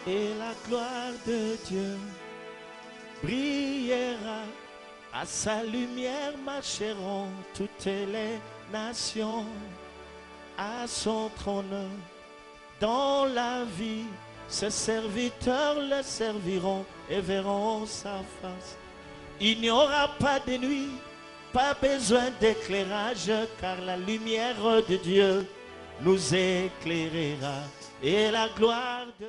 et la gloire de Dieu brillera. À sa lumière marcheront toutes les nations. À son trône, dans la vie, ses serviteurs le serviront et verront sa face. Il n'y aura pas de nuit, pas besoin d'éclairage, car la lumière de Dieu nous éclairera. Et la gloire de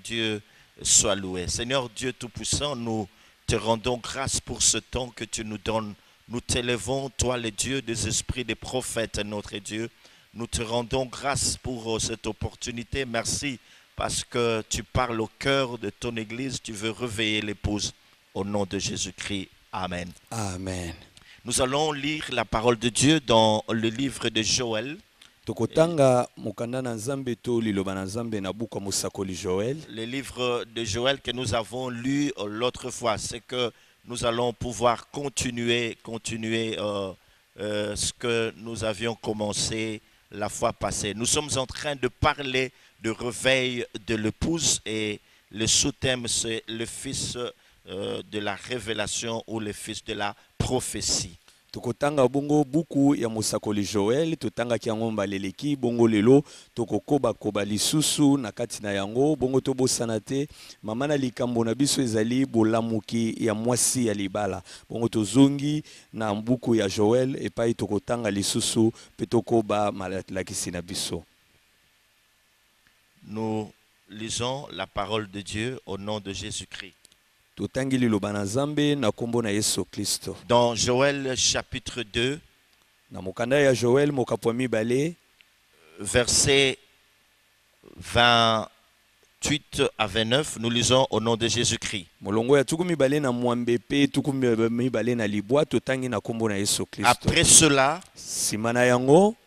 Dieu soit loué. Seigneur Dieu Tout-Puissant, nous te rendons grâce pour ce temps que tu nous donnes. Nous t'élevons, toi le Dieu des esprits des prophètes, notre Dieu. Nous te rendons grâce pour cette opportunité. Merci parce que tu parles au cœur de ton Église. Tu veux réveiller l'épouse. Au nom de Jésus-Christ. Amen. Amen. Nous allons lire la parole de Dieu dans le livre de Joël. Tokotanga mukanda na nzambe to liloba na nzambe na buku musakoli Joël. Le livre de Joël que nous avons lu l'autre fois, c'est que nous allons pouvoir continuer ce que nous avions commencé la fois passée. Nous sommes en train de parler de réveil de l'épouse et le sous-thème c'est le fils de la révélation ou le fils de la prophétie. Tokotanga bongo buku ya musakoli Joël, totanga kiango mbaleleki bongo lelo tokokoba koba lisusu na kati na yango bongo tobosana te mama na likambo na biso ezali bolamuki ya mwasi ya libala bongo tozongi na buku ya Joël epai tokotanga lisusu pe tokoba malakisi na biso. Nous lisons la parole de Dieu au nom de Jésus-Christ. Dans Joël chapitre 2, versets 28 à 29, nous lisons au nom de Jésus-Christ. Après cela,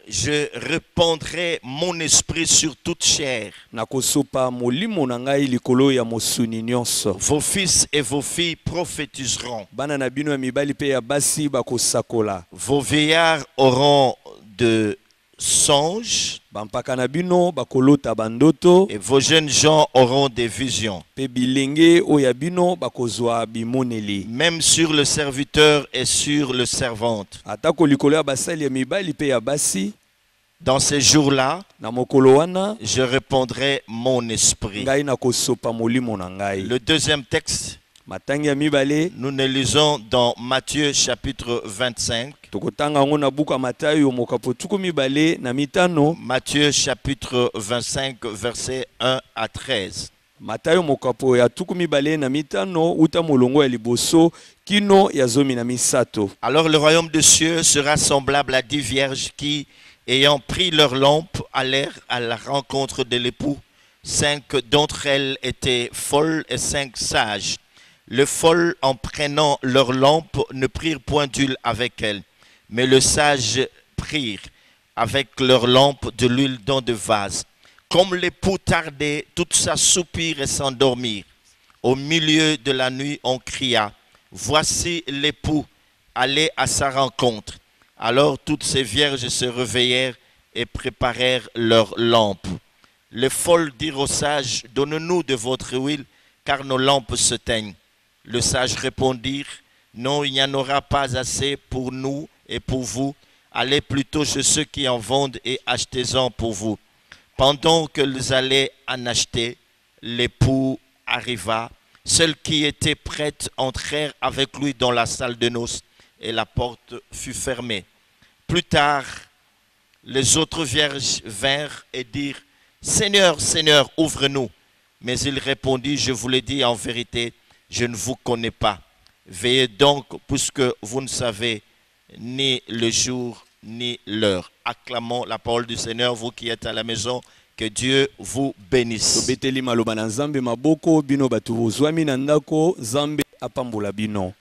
je répandrai mon esprit sur toute chair. Vos fils et vos filles prophétiseront. Vos vieillards auront de songes. Et vos jeunes gens auront des visions. Même sur le serviteur et sur le servante. Dans ces jours-là, je répandrai mon esprit. Le deuxième texte, nous le lisons dans Matthieu chapitre 25. Matthieu chapitre 25, versets 1 à 13. Alors le royaume des cieux sera semblable à 10 vierges qui, ayant pris leurs lampes, allèrent à la rencontre de l'époux. 5 d'entre elles étaient folles et 5 sages. Les folles, en prenant leurs lampes, ne prirent point d'huile avec elles. Mais les sages prirent avec leurs lampes de l'huile dans des vases. Comme l'époux tardait, toutes s'assoupirent et s'endormirent. Au milieu de la nuit, on cria, « Voici l'époux, allez à sa rencontre. » Alors toutes ces vierges se réveillèrent et préparèrent leurs lampes. Les folles dirent aux sages, « Donnez-nous de votre huile, car nos lampes se teignent. » Les sages répondirent, « Non, il n'y en aura pas assez pour nous et pour vous. Allez plutôt chez ceux qui en vendent et achetez-en pour vous. » Pendant qu'ils allaient en acheter, l'époux arriva. Celles qui étaient prêtes entrèrent avec lui dans la salle de noces et la porte fut fermée. Plus tard, les autres vierges vinrent et dirent, « Seigneur, Seigneur, ouvre-nous. » Mais il répondit, « Je vous l'ai dit en vérité, je ne vous connais pas. Veillez donc, puisque vous ne savez ni le jour ni l'heure. » Acclamons la parole du Seigneur, vous qui êtes à la maison, que Dieu vous bénisse.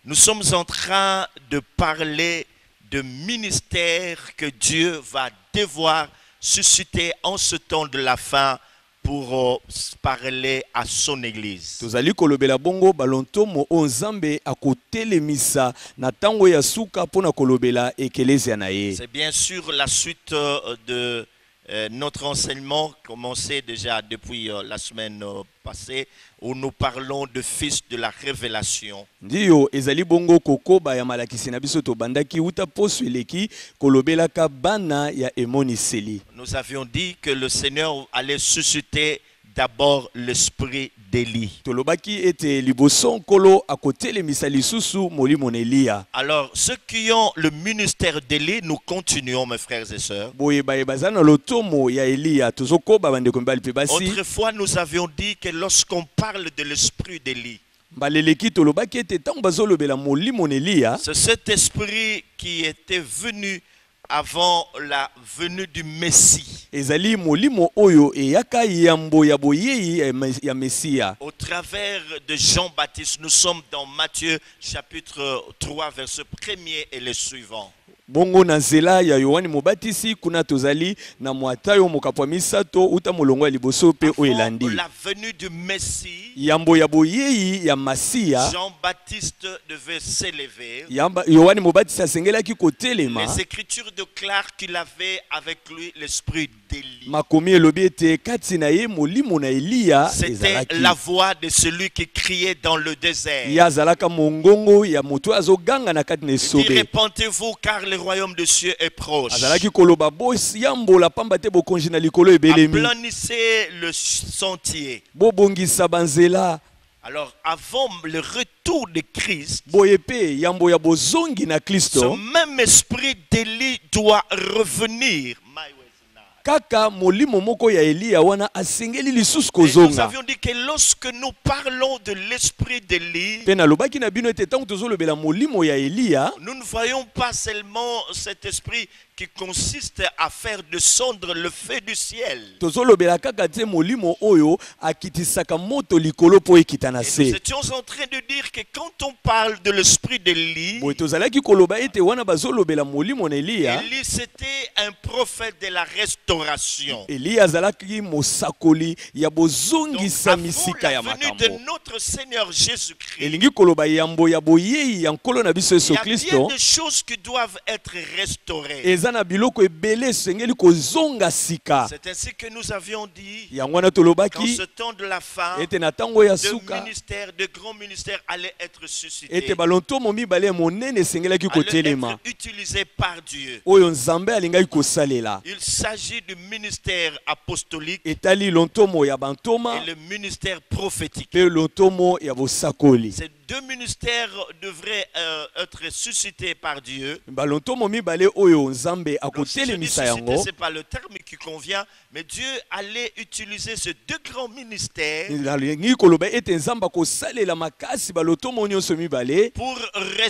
Nous sommes en train de parler de ministère que Dieu va devoir susciter en ce temps de la fin pour parler à son église. C'est bien sûr la suite de Notre enseignement commençait déjà depuis la semaine passée, où nous parlons de fils de la révélation. Ndiyo ezali bongo kokoba ya malakisi na biso to bandaki uta poso eleki kolobelaka bana ya emoniseli. Nous avions dit que le Seigneur allait susciter d'abord l'esprit d'Élie. Tolobaki ete liboso nkolo akotelemisa lisusu molimo na Eliya. Alors, ceux qui ont le ministère d'Élie, nous continuons, mes frères et sœurs. Boyeba ebaza na lotomo ya Eliya tozokoba bandeko mbali pe basi. Autrefois, nous avions dit que lorsqu'on parle de l'esprit d'Élie, Baleleki tolobaki ete tango bazolobela molimo na Eliya, c'est cet esprit qui était venu avant la venue du Messie. ezali molimo oyo eyaka yambo ya boyeyi ya Mesia. Au travers de Jean-Baptiste, nous sommes dans Matthieu chapitre 3, verset 1er et les suivants. Bongo na nzela ya Yohani Mobatisi kuna tozali na Matayo mokapwa misato uta molongo ya liboso pe Avant oyelandi. la venue du Messie, Yambo ya boyeyi ya Masia, Jean-Baptiste devait s'élever. Yohani Mobatisi asengelaki kotelema. Les Écritures déclarent qu'il avait avec lui l'esprit d'Élie. Makomi elobi ete kati na ye molimo na Eliya C'était ezalaki. la voix de celui qui criait dans le désert. Ya zalaka mongongo ya moto azoganga na kati na Il dit, esobe. répentez-vous car le royaume de Dieu est proche. Azalaki koloba bosi yambola pamba te bokonji na likolo ebelemi. Aplanissez le sentier. Bobongisa banzela. Alors, avant le retour de Christ, Boye pe yambo ya bozongi na ce Kristo. même esprit d'Élie doit revenir. Kaka molimo moko ya Eliya wana asengeli lisusu Et nous kozonga. avions dit que lorsque nous parlons de l'esprit d'Élie, Pe na lobaki na bino ete tango tozolobela molimo ya Eliya, nous ne voyons pas seulement cet esprit qui consiste à faire descendre le feu du ciel. tozolobela kaka te molimo oyo akitisaka moto likolo po ekita na Et se. nous étions en train de dire que quand on parle de l'esprit d'Élie, Boye tozalaki koloba ete wana bazolobela molimo na Eliya. Élie c'était un prophète de la restauration. Eliya azalaki mosakoli ya Donc, bozongisa avant misika la ya venue de makambo. notre Seigneur Jésus-Christ, Elingi koloba yambo ya boyeyi ya nkolo na biso il Yesu y a bien Kristo. des choses qui doivent être restaurées. Eza na biloko ebele esengeli kozonga sika. C'est ainsi que nous avions dit Yango wana qu'en tolobaki ce temps de la fin, ete na tango ya de suka ministères, de grands ministères allaient être suscités, ete balontomo mibale ya monene esengelaki allaient kotelema être utilisés par Dieu. oyo nzambe alingaki kosalela. Il s'agit du ministère apostolique Etali lontomo ya bantoma et le ministère prophétique. pe lontomo ya bosakoli. Ces deux ministères devraient être suscités par Dieu. Balontomo mibale oyo nzambe Donc, si je dis akotelemisa susciter, yango. ce n'est pas le terme qui convient, mais Dieu allait utiliser ces deux grands ministères Nalingi koloba ete nzambe akosalela makasi balontomo nyonso mibale pour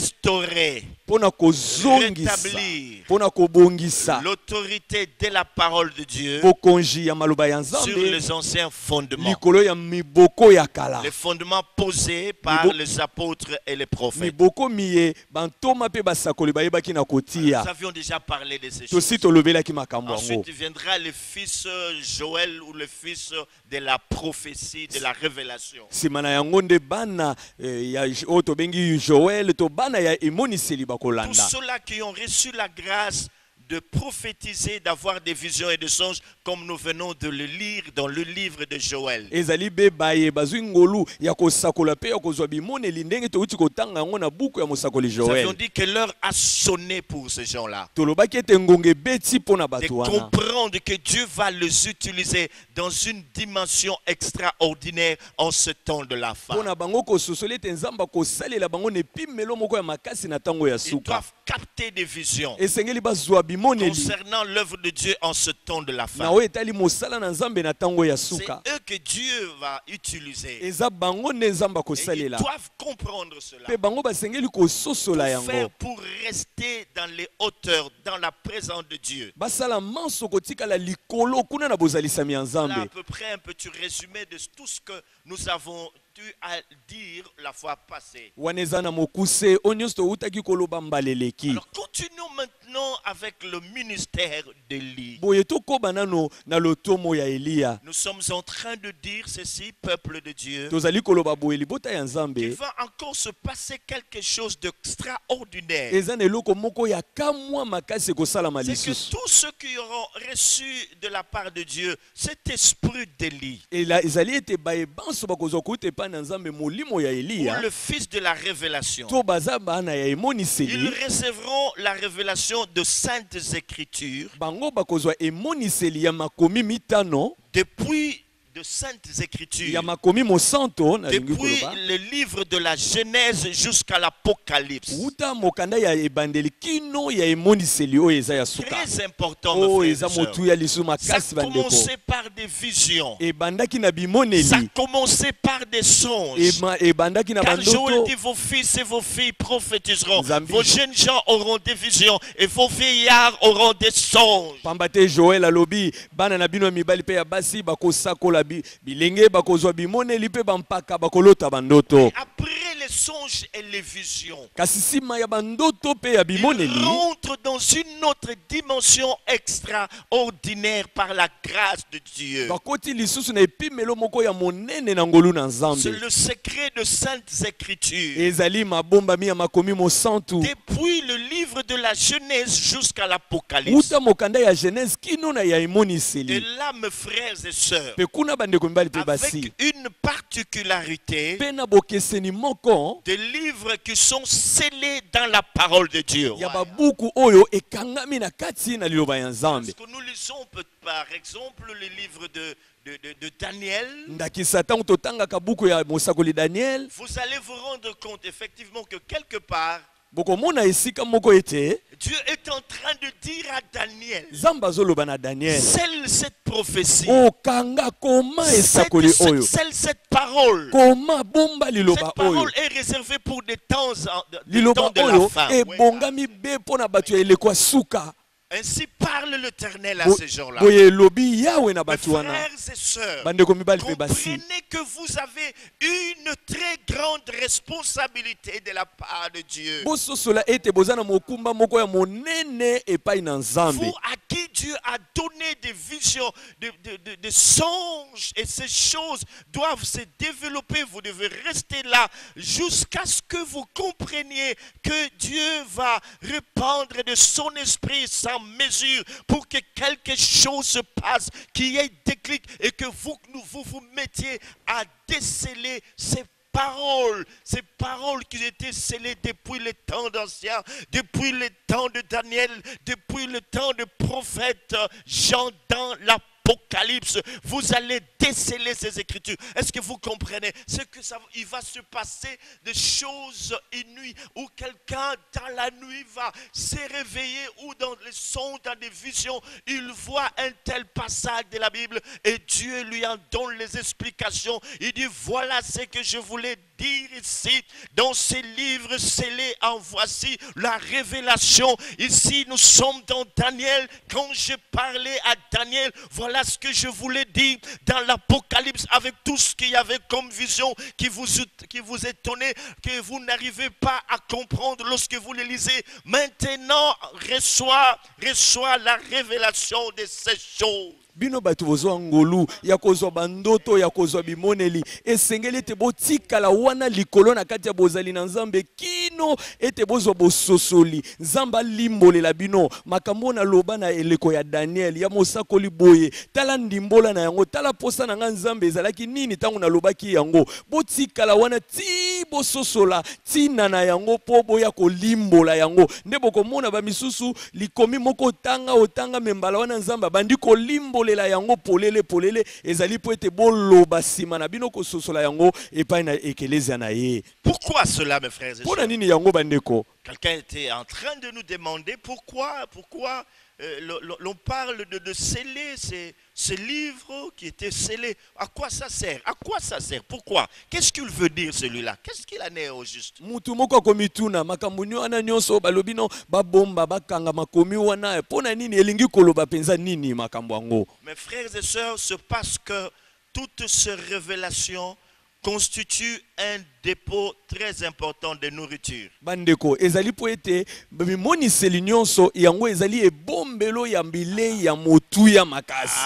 restaurer, pona kozongisa rétablir pona kobongisa l'autorité de la parole de Dieu bokonzi ya maloba ya sur nzambe les anciens fondements. likolo ya miboko ya kala. Les fondements posés par les apôtres et les prophètes. Miboko miye bantoma pe basakoli bayebaki na Nous kotia. avions déjà parlé de ces choses. Tosi tolobelaki makambo yango. Ensuite viendra le fils Joël ou le fils de la prophétie, de la révélation. Sima na yango nde bana ya oyo tobengi Joël to bana ya emoniseli Tous bakolanda. ceux-là qui ont reçu la grâce de prophétiser, d'avoir des visions et des songes, comme nous venons de le lire dans le livre de Joël. Ezali be baye bazwi ngolu ya kosakola pe ya kozwa bimoneli ndenge touti kotanga yango na buku ya mosakoli Nous avions Joël. dit que l'heure a sonné pour ces gens-là. Tolobaki ete ngonge beti pona De bato wana. comprendre que Dieu va les utiliser dans une dimension extraordinaire en ce temps de la fin. Pona bango kososola ete nzamba kosalela bango ne pimelo moko ya makasi na tango ya Ils suka. doivent capter des visions Esengeli bazwa bimoneli concernant l'œuvre de Dieu en ce temps de la na fin. oyo etali mosala na nzambe na tango ya C'est suka. eux que Dieu va utiliser. Eza bango nde nzambe Et ils akosalela. doivent comprendre cela. Pe bango basengeli kososola Pour faire yango. pour rester dans les hauteurs, dans la présence de Dieu. Basala manso kotikala likolo kuna na bozalisami ya Voilà à nzambe. peu près un petit résumé de tout ce que nous avons eu à dire la fois passée. wana eza na mokuse oyo nyonso toutaki koloba mbala eleki. Alors continuons maintenant avec le ministère d'Élie. boye tokoba nano na lotomo ya Eliya. Nous sommes en train de dire ceci, peuple de Dieu. tozali koloba boye libota ya Il Nzambe va encore se passer quelque chose d'extraordinaire. eza na eloko moko ya kamwa makasi ekosalama C'est que lisusu. tous ceux qui auront reçu de la part de Dieu cet esprit d'Élie, ezali ete baye banso bakozwa kuta epai na Nzambe molimo ya ou Eliya le fils de la révélation, to baza bana ya ils emoniseli recevront la révélation de saintes écritures. bango bakozwa emoniseli ya makomi mitano Depuis de saintes écritures, ya makomi mosanto nalingi depuis koloba le livre de la Genèse jusqu'à l'Apocalypse. uta mokanda ya ebandeli kino ya emoniseli oyo eza ya suka Très important, oyo mes eza frères et sœurs. motu ya lisu Ça makasi bandeko commençait par des visions. ebandaki na Ça bimoneli commençait par des songes. ebandaki na Car Joël bandoto dit, vos fils et vos filles prophétiseront. Zambi. Vos jeunes gens auront des visions et vos vieillards auront des songes. pamba te Joel alobi bana na bino ya mibali mpe ya basi bakosakola bilenge bakozwa bimoneli mpe bampaka bakolota bandoto Après les songes et les visions, kasi nsima ya bandoto mpe ya il bimoneli rentre dans une autre dimension extraordinaire par la grâce de Dieu. bakoti lisusu na epimelo moko ya monene na ngolu na C'est Nzambe le secret de saintes écritures. ezali mabombami ya makomi mosantu Depuis le livre de la Genèse jusqu'à l'Apocalypse. uta mokanda ya Genèse kino na ya Et emoniseli là, mes frères et sœurs, mpe kuna bandeko mibali mpe avec basi une particularité, mpe na bokeseni moko des livres qui sont scellés dans la parole de Dieu. ya babuku oyo ekangami na kati na liloba ya Nzambe. Parce que nous lisons par exemple le livre de Daniel. ndakisa ntango totangaka buku ya mosakoli Daniel Vous allez vous rendre compte effectivement que quelque part, bokomona esika moko ete Dieu est en train de dire à Daniel, Nzambe azoloba na Daniel scelle cette prophétie, okanga koma esakoli oyo scelle cette parole. koma bomba liloba Cette oyo parole est réservée pour des temps, des liloba temps de la oyo fin. ebongami be mpo na bato ya eleko ya suka Ainsi parle l'Éternel à ces gens-là. boye elobi yawe na Mes bato wana frères et sœurs, bandeko mibali mpe basi comprenez que vous avez une très grande responsabilité de la part de Dieu. bososola ete boza na mokumba moko ya monene epai na Nzambe Vous à qui Dieu a donné des visions, des songes, et ces choses doivent se développer. Vous devez rester là jusqu'à ce que vous compreniez que Dieu va répandre de son esprit sans mesure pour que quelque chose se passe, qu'il y ait déclic et que vous vous mettiez à déceler ces paroles qui étaient scellées depuis les temps d'anciens, depuis les temps de Daniel, depuis le temps de prophète Jean dans l'Apocalypse. Vous allez déceler ces écritures. Est-ce que vous comprenez? C'est que il va se passer des choses inouïes où quelqu'un dans la nuit va se réveiller ou dans les songes, dans des visions, il voit un tel passage de la Bible et Dieu lui en donne les explications. Il dit voilà ce que je voulais dire ici dans ces livres scellés. En voici la révélation. Ici nous sommes dans Daniel. Quand je parlais à Daniel, voilà ce que je voulais dire dans l'Apocalypse avec tout ce qu'il y avait comme vision qui vous étonnait, que vous n'arrivez pas à comprendre lorsque vous le lisez. Maintenant, reçois la révélation de ces choses. bino bato bozwa ngolu ya kozwa bandoto ya kozwa bimoneli esengeli ete botikala wana likolo na kati ya bozali na Nzambe kino ete bozwa bososoli Nzambe alimbolela bino makambo na loba na eleko ya Daniel ya mosakoli boye tala ndimbola na yango tala posa na nga Nzambe ezalaki nini tango na lobaki yango botikala wana ti bososola tina na yango po boya kolimbola yango nde bokomona ba misusu likomi moko tanga otanga membala wana Nzambe bandi kolimbola lela yango polele ezali po ete boloba sima na bino kososola yango epai na ekelezia na ye. Pourquoi cela, mes frères et sœurs? Pona nini yango bandeko? Quelqu'un était en train de nous demander pourquoi l'on parle de sceller ces livres qui étaient scellés. À quoi ça sert? À quoi ça sert? Pourquoi? Qu'est-ce qu'il veut dire celui-là? Qu'est-ce qu'il en est au juste? Mutu moko komituna makambo wana nyonso balobi no babomba bakanga makomi wana pona nini elingi koloba penza nini makambo yango? Mes frères et sœurs, c'est parce que toutes ces révélations constitue un dépôt très important de nourriture. Bandeko ezali po ete bimoniseli nyonso yango ezali ebombelo ya bilei ya motuya makasi.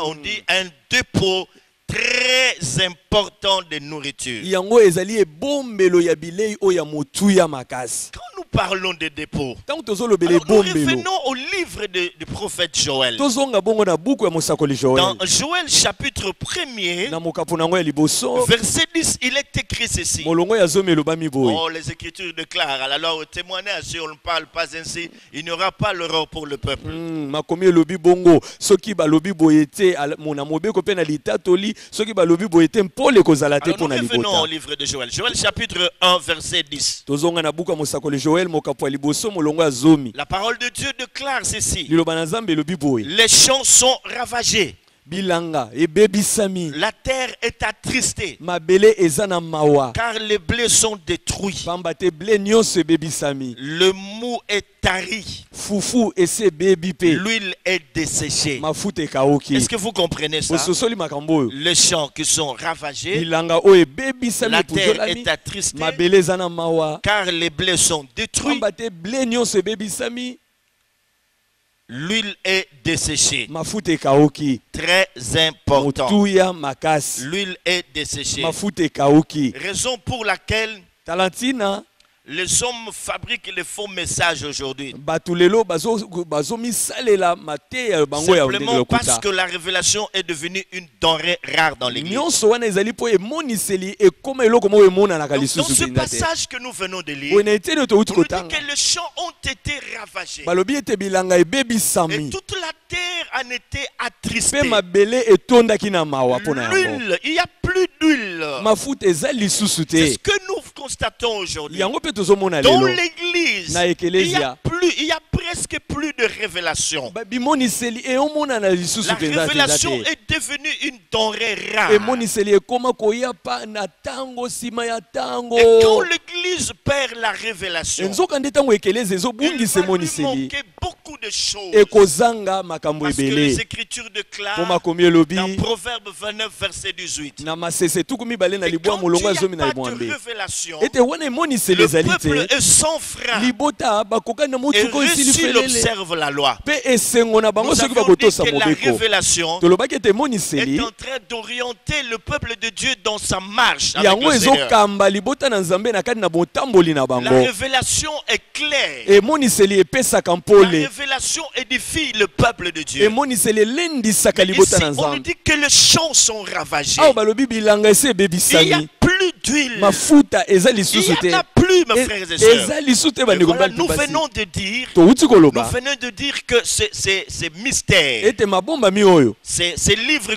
On dit un dépôt très important de nourriture. Yango ezali ebombelo ya bilei o ya motuya makasi. Quand nous parlons de dépôt, Tant tozolobela nous ebombelo. revenons au livre du prophète Joël. Tozonga bongo na buku ya mosakoli Joël. Dans Joël chapitre 1er, Na mokapo nango ya liboso. verset 10, il est écrit ceci. Molongo ya zomelo bami boy. Oh, les Écritures déclarent. Alors, au témoignage, si on ne parle pas ainsi, il n'y aura pas l'horreur pour le peuple. Makomi lobi bongo soki ba lobi boyete mona mobeko pe na litatoli soki ba lobi boyete mpole kozala te Alors, pona nous revenons libota. au livre de Joël. Joël chapitre 1, verset 10. Tozonga na buku ya mosakoli Joël mokapo ya liboso molongo ya zomi. La parole de Dieu déclare ceci. Liloba na Nzambe lobi boy. Les champs sont ravagés. Bilanga ebebisami. La terre est attristée. Mabele eza na mawa. Car les blés sont détruits. Pamba te ble nyonso ebebisami. Le mou est tari. Fufu ese bebi pe. L'huile est desséchée. Mafuta ekaoki. Est-ce que vous comprenez ça? Bososoli makambo oyo. Les champs qui sont ravagés. Bilanga oyo ebebisami La terre epuzolami. est attristée. Mabele eza na mawa. Car les blés sont détruits. Pamba te ble nyonso ebebisami. L'huile est desséchée. Mafuta ekaoki. Très important. Motuya makasi. L'huile est desséchée. Mafuta ekaoki. Raison pour laquelle Talantina les hommes fabriquent les faux messages aujourd'hui. bato lelo bazomisalela mateya bango ya Simplement parce lokuta. que la révélation est devenue une denrée rare dans l'église. Nyonso wana ezali po emoniseli ekoma eloko moko emonanaka Dans lisusu ce mpenza te. passage que nous venons de lire, Boye na eteni touti on nous dit kotanga. que les champs ont été ravagés. Balobi ete bilanga Et ebebisami. toute la terre en était attristée. Pe mabele etondaki na mawa mpona yango. L'huile, il n'y a plus d'huile. Mafuta eza lisusu C'est te. ce que nous constatons aujourd'hui. Yango pe tozomona Dans lelo. l'église, Na ekelezia. il y a presque plus de révélation. Bimoniseli eomonana lisusu La mpenza révélation te. est devenue une denrée rare. Emoniseli ekoma koya pa na tango sima ya tango. Et quand l'église perd la révélation, Enzoka nde tango ekeleza il ezobungisa va lui emoniseli. manquer beaucoup de choses. Ekozanga makambo Parce que les ebele. Écritures Po déclarent makomi elobi dans Proverbe 29, verset 18. na masese tuku mibale na Et libwa quand il molongo n'y azomi na a libwa pas de mbe. révélation, Ete wana emoniseli le ezali peuple te. est sans frein Libota bakoka na et motuko esili reçu felele. observe la loi. Pe esengo na bango Nous soki avons dit bakotosa que la mobeko. révélation Tolobaki ete est emoniseli en train d'orienter le peuple de Dieu dans sa marche avec yango le Seigneur. ezokamba libota na Nzambe na kati na botamboli na La bango. révélation est claire. Emoniseli epesaka La mpole. révélation édifie le peuple de Dieu. Emoniseli elendisaka Mais libota ici, na on nous Nzambe. dit que les champs sont ravagés. Awa balobi bilanga ese Il n'y a ebebisami. plus d'huile. Mafuta eza Il lisusu n'y te. en a plus, mes frères et sœurs. Eza lisusu te Et bandeko voilà, bali nous basi. venons de dire, Touti koloba. que c'est mystère. Ete mabomba mi oyo. Ces livres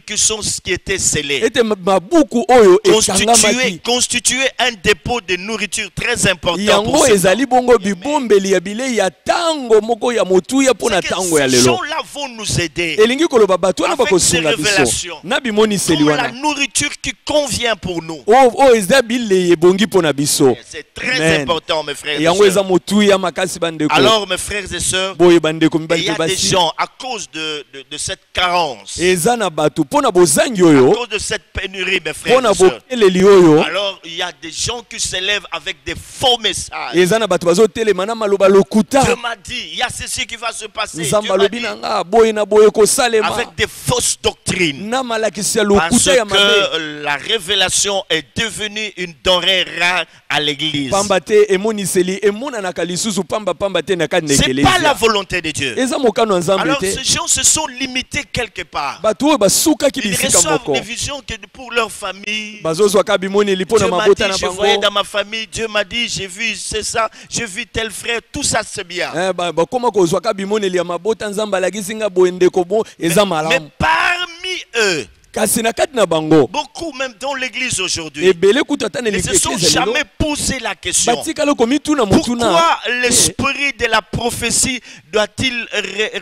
qui étaient scellés Ete mabuku oyo ekangamaki. constituaient un dépôt de nourriture très important pour Yango ces ezali bongo bibombeli ya bilei ya tango moko ya motuya mpona tango ya Ces lelo. gens-là vont nous aider. Elingi koloba bato wana Avec bakosunga ces biso. révélations. Na bimoniseli Comme la wana. nourriture qui convient pour nous. Oyo eza bilei ebongi mpona biso. C'est très Amen. important, mes frères et Yango eza sœurs. motuya makasi bandeko. Alors, mes frères et sœurs, Boye bandeko il y mibali a des basi. gens, à cause de cette carence, Eza na bato mpona bozangi à oyo. cause de cette pénurie, mes frères Mpona et sœurs, bokeleli oyo. alors il y a des gens qui s'élèvent avec des faux messages. Eza na bato bazotelema na maloba lokuta. Dieu m'a dit, il y a ceci qui va se passer. Dieu Nzambe m'a alobi dit, na nga boye na boye kosalema. avec des fausses doctrines. Na malakisi ya Parce lokuta ya mabe. que la révélation est devenue une denrée rare à l'église. Pamba te emoniseli emonanaka lisusu pamba te na kati na C'est pas la ekelezia. volonté de Dieu. Eza mokano ya Nzambe Alors te. ces gens se sont limités quelque part. Bato oyo basukaki Ils bisika reçoivent moko. des visions que pour leur famille. Bazozwaka bimoneli mpo na Dieu m'a dit, mabota na je voyais bango. dans ma famille, Dieu m'a dit, j'ai vu, c'est ça, j'ai vu tel frère, tout ça c'est bien. Bakoma kozwaka bimoneli ya mabota Nzambe alakisi nga boye ndeko bo eza Mais malamu. parmi eux, Kasi na kati na bango. beaucoup même dans l'église aujourd'hui, Ebele kutu ata na ne se sont eklezia lelo. jamais posé la question. Batikala komituna mutuna. Pourquoi l'esprit de la prophétie doit-il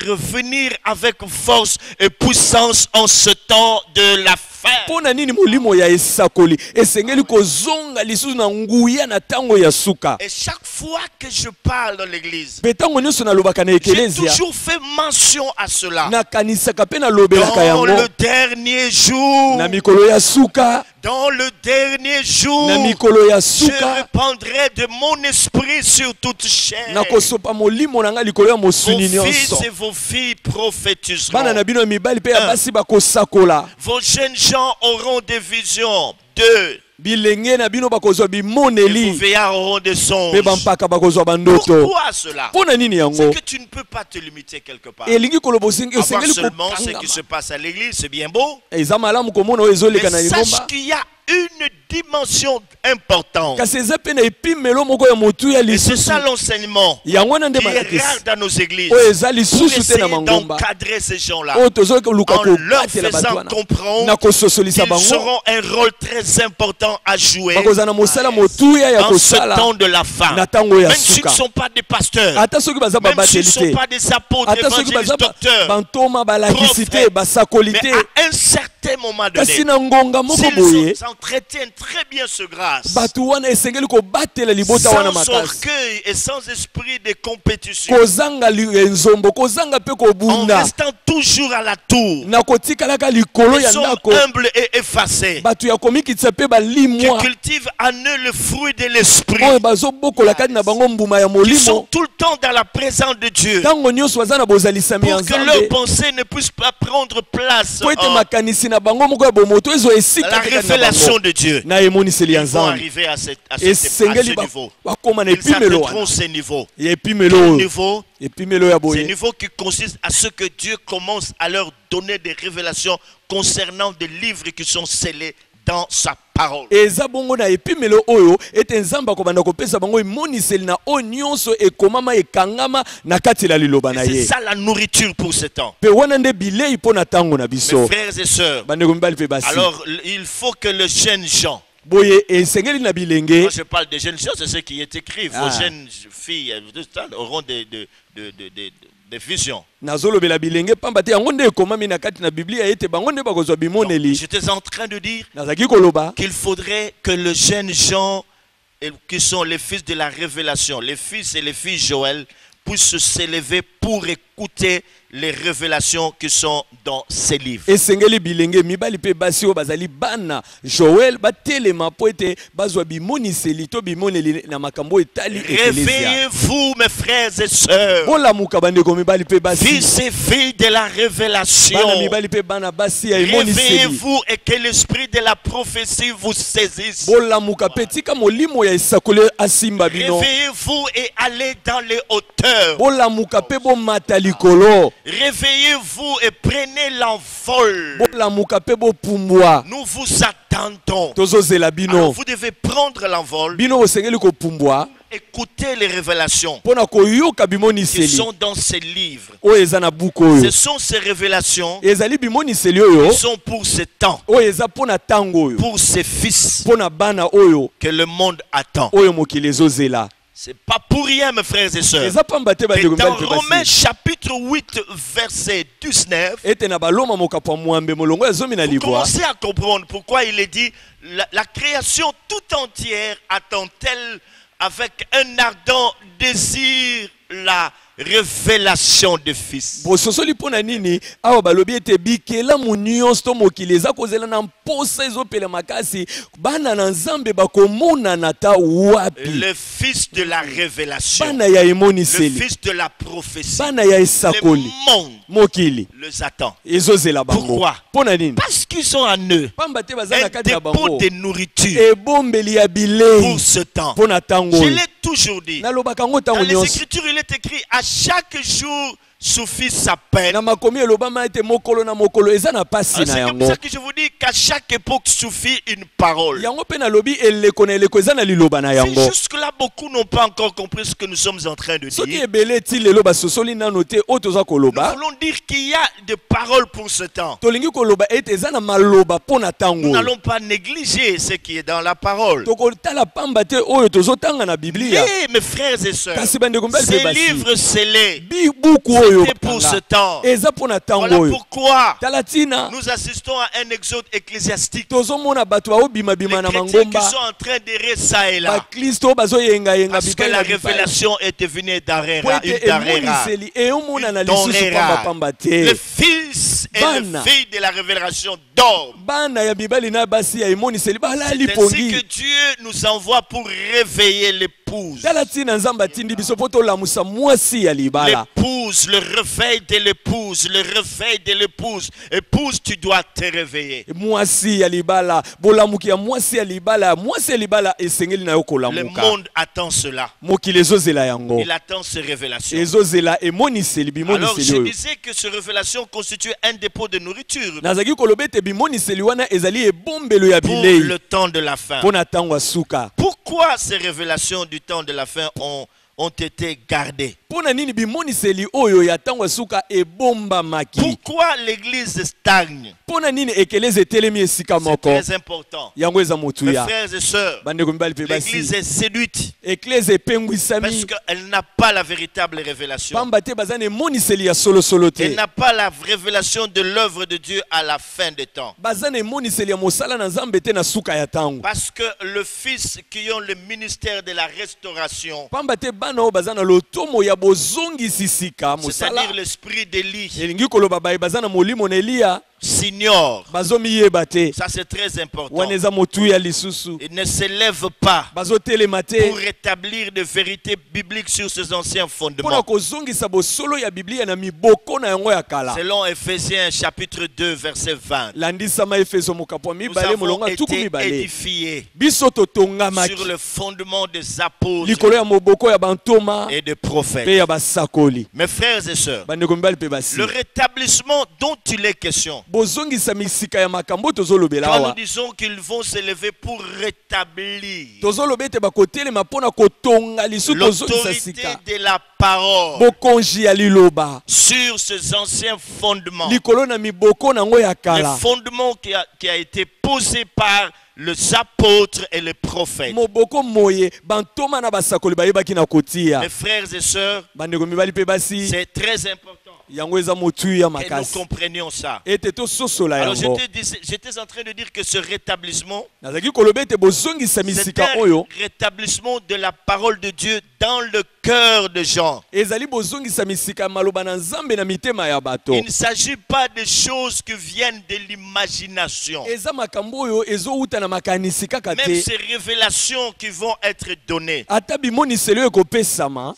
revenir avec force et puissance en ce temps de la fin? Pona nini molimo ya esakoli esengeli kozonga lisusu na nguya na tango ya suka. Et chaque fois que je parle dans l'église, Betango nyonso nalobaka na j'ai ekelezia. toujours fait mention à cela. Na kanisaka pe na lobelaka Dans yango. le dernier jour, Na mikolo ya suka. Dans le dernier jour, na mikolo ya je suka répandrai de mon esprit sur toute chair. nakosopa molimo na nga likolo ya Vos mosuni fils nyonso. et vos filles prophétiseront. Bana na bino ya mibali mpe ya basi bakosakola. Vos jeunes gens auront des visions. 2. Bilenge na bino bakozwa Et vos bimoneli vieillards auront des songes. mpe bampaka bakozwa bandoto. Pourquoi cela? Mpo na nini C'est yango? que tu ne peux pas te limiter quelque part. Elingi koloba Avoir osengeli seulement ce qui kokangama. se passe à l'église, c'est bien beau. Eza malamu komona oyo Mais ezoleka na sache lingomba. qu'il y a une dimension importante. Kasi eza mpe na epimelo moko ya motu ya Et c'est lisusu. ça l'enseignement Yango wana nde qui est rare malakisi. dans nos églises. Oyo eza Pour lisusu te essayer na mangomba. d'encadrer ces gens-là. Oyo tozoluka En leur kobatela bato faisant wana. comprendre Na kososolisa qu'ils bango. auront un rôle très important à jouer Bakozala na mosala motuya ya en ce kosala temps de la fin. na tango ya Même s'ils ne suka. sont pas des pasteurs, Ata soki baza même s'ils babateli ne sont te. pas des apôtres, Ata soki baza évangélistes, docteurs, bantoma balakisi te prophètes. basakoli mais te. à un certain moment Kasi donné, na ngonga moko boye s'ils entretiennent très bien ce grâce, bato wana esengeli kobatela libota wana sans makasi. orgueil et sans esprit de compétition, Kozanga nzombo kozanga pe en kobunda restant toujours à la tour, na kotikalaka likolo ils ya sont ndako humbles et effacés, bato ya komikitisa pe qui balimwa cultivent en eux le fruit de l'esprit, oyo bazobokola kati na bango mbuma ya qui sont molimo tout le temps dans la présence de Dieu, ntango nyonso baza na bozalisami ya pour que leurs nzambe pensées ne puissent pas prendre place po ete en makanisi na bango moko ya bomoto ezwa la esika te kati na révélation bango de Dieu. na emoniseli ya Ils vont nzambe arriver à ce esengeli niveau. bakoma na Ils epimelo atteindront wana ces niveaux. ya epimelo Quel oyo niveau? epimelo ya C'est boye un niveau qui consiste à ce que Dieu commence à leur donner des révélations concernant des livres qui sont scellés dans sa parole. eza bongo na epimelo oyo ete nzambe akobanda kopesa bango emoniseli na oyo nyonso ekomama ekangama na kati na liloba na Et c'est ye ça la nourriture pour ce temps. mpe wana nde bilei mpo na ntango na Mes biso frères et sœurs, bandeko mibali mpe basi alors il faut que les jeunes gens, boye esengeli na bilenge quand je parle des jeunes gens, c'est ce qui est écrit. Vos Ah. jeunes filles auront des visions. nazolobela bilenge pamba te yango nde ekomami na kati na biblia ete bango nde bakozwa Donc, bimoneli j'étais en train de dire nazalaki koloba qu'il faudrait que les jeunes gens qui sont les fils de la révélation, les fils et les filles Joël, puissent s'élever pour écouter les révélations qui sont dans ces livres. esengeli bilenge mibali mpe basi oyo bazali bana joel batelema mpo ete bazwa bimoniseli to bimoneli na makambo etali eklesia Réveillez-vous, mes frères et sœurs, bolamuka bandeko mibali mpe basi fils et filles de la révélation. bana mibali mpe bana basi ya emoniseli Réveillez-vous et que l'esprit de la prophétie vous saisisse. bolamuka mpe tika molimo ya esakoli asimba bino Réveillez-vous et allez dans les hauteurs. bolamuka mpe bomata likolo Réveillez-vous et prenez l'envol. bolamuka mpe bopumbwa Nous vous attendons. tozozela Alors bino vous devez prendre l'envol, bino bosengeli kopumbwa écouter les révélations mpo na koyoka qui bimoniseli sont dans ces livres. oyo eza na buku oyo Ce sont ces révélations ezali bimoniseli oyo qui sont pour ce temps, oyo eza mpo na ntango oyo pour ces fils mpo na bana oyo que le monde attend. oyo mokili ezozela C'est pas pour rien, mes frères et sœurs. eza pamba te Et bandeko dans mibali mpe Romains basi chapitre 8, verset 19, ete na baloma mokapo ya mwambe molongo ya zomi na vous libwa commencez à comprendre pourquoi il est dit la création tout entière attend-elle avec un ardent désir la révélation de fils. bososoli mpo na nini awa balobi ete bikelamu nyonso to mokili eza kozela na mposa ezopela makasi bana na nzambe bakomonana ta wapi Le fils de la révélation, bana ya le emoniseli fils de la prophétie, bana ya le esakoli monde mokili les attend. ezozela bango Pourquoi? mpo na nini Parce qu'ils ont en eux pamba te baza un na kati na dépôt bango de nourriture ebombeli ya bilei pour ce temps. mpo na ntango Je oyo l'ai toujours dit. nalobaka yango Dans ntango les nyonso Écritures, il est écrit à chaque jour suffit sa peine. na makomi elobama ete mokolo na mokolo eza na pasi Alors, na c'est comme yango ça que je vous dis qu'à chaque époque suffit une parole. yango mpe nalobi eleko na eleko eza na liloba na Si yango jusque-là, beaucoup n'ont pas encore compris ce que nous sommes en train de soki dire. ebele ti lelo basosoli nano te oyo toza Nous koloba voulons dire qu'il y a des paroles pour ce temps. tolingi koloba ete eza na maloba mpo na Nous ntango oyo n'allons pas négliger ce qui est dans la parole. tokotala pamba te oyo tozotanga na biblia Mais, mes frères et sœurs, kasi bandeko mibali mpe ces basi livres scellés, buku ces oyo C'était pour ce temps. eza pona tango Voilà oyo pourquoi talatina nous assistons à un exode ecclésiastique. tozomona bato baobimabima Les na chrétiens qui mangomba sont en train d'errer ça et là. bakristo bazoyengayenga Parce que la révélation est devenue d'arrera, une d'arrera. emoniseli eomonana Une lisusu tonera. pambapamba Le te fils et le Bana. fille de la révélation dorment. bana ya mibali na basi ya emoniseli balali C'est ainsi que pongi Dieu nous envoie pour réveiller l'épouse. tala ntina nzambe atindi biso mpo tolamusa mwasi ya libala L'épouse, le réveil de l'épouse, le réveil de l'épouse. Épouse, tu dois te réveiller. mwasi ya libala bolamuki ya mwasi ya libala esengeli na yo Le kolamuka monde attend cela. mokili ezozela yango Il attend ces révélations. ezozela emoniseli Alors bimoniseli je oyo disais que ces révélations constituent un dépôt de nourriture nazalaki koloba ete bimoniseli wana ezali ebombelo ya pour bilei le temps de la fin. mpo na ntango ya suka Pourquoi ces révélations du temps de la fin ont été gardées? mpo na nini bimoniseli oyo ya ntango ya suka ebombamaki Pourquoi l'église stagne? mpo na nini ekelezi etelemi esika C'est moko très important. yango eza Mes motuya frères et sœurs, bandeko mibali mpe l'église basi est séduite eklezi parce epengwisami qu'elle n'a pas la véritable révélation. pamba te baza na emoniseli ya solosolo Elle te n'a pas la révélation de l'œuvre de Dieu à la fin des temps. baza na emoniseli ya mosala na nzambe te na suka ya ntango Parce que le fils qui ont le ministère de la restauration, pamba te bana oyo baza na lotomo ya bozongisi sika mosala c'est-à-dire l'esprit d'Élie, elingi koloba baye baza na molimo na eliya s'ignore. bazomiyeba te Ça, c'est très important. wana eza motuya lisusu Il ne s'élève pas bazotelema te pour rétablir des vérités bibliques sur ses anciens mpona fondements. kozongisa bosolo ya biblia na miboko na yango ya kala Selon Ephésiens chapitre 2 verset 20, landisama efeso mokapo ya nous mibale molongo avons ya tuku été mibale édifiés biso totongamaki sur le fondement des apôtres likolo ya moboko ya bantoma et des mpe prophètes. ya basakoli Mes frères et sœurs, bandeko mibali mpe basi le rétablissement dont il est question, bozongisa misika ya makambo tozolobela quand nous awa disons qu'ils vont s'élever pour rétablir tozoloba ete bakotelema mpona kotonga lisu kozongisa l'autorité sika de la parole bokonzi ya liloba sur ces anciens fondements, likolo na miboko nango ya le kala fondement qui a été posé par les apôtres et les prophètes. moboko moye bantoma na basakoli bayebaki na kotia Mes frères et sœurs, bandeko mibali mpe basi c'est très important yango eza motuya que nous makasi comprenions ça. ete tososola Alors yango j'étais en train de dire que ce rétablissement, nazalaki koloba ete bozongisa c'est misika un oyo rétablissement de la parole de Dieu dans le cœur des gens. ezali bozongisa misika ya maloba na nzambe na mitema ya bato Il ne s'agit pas de choses qui viennent de l'imagination. eza makambo oyo ezowuta na makanisi kaka Même te ces révélations qui vont être données, ata bimoniseli oyo ekopesama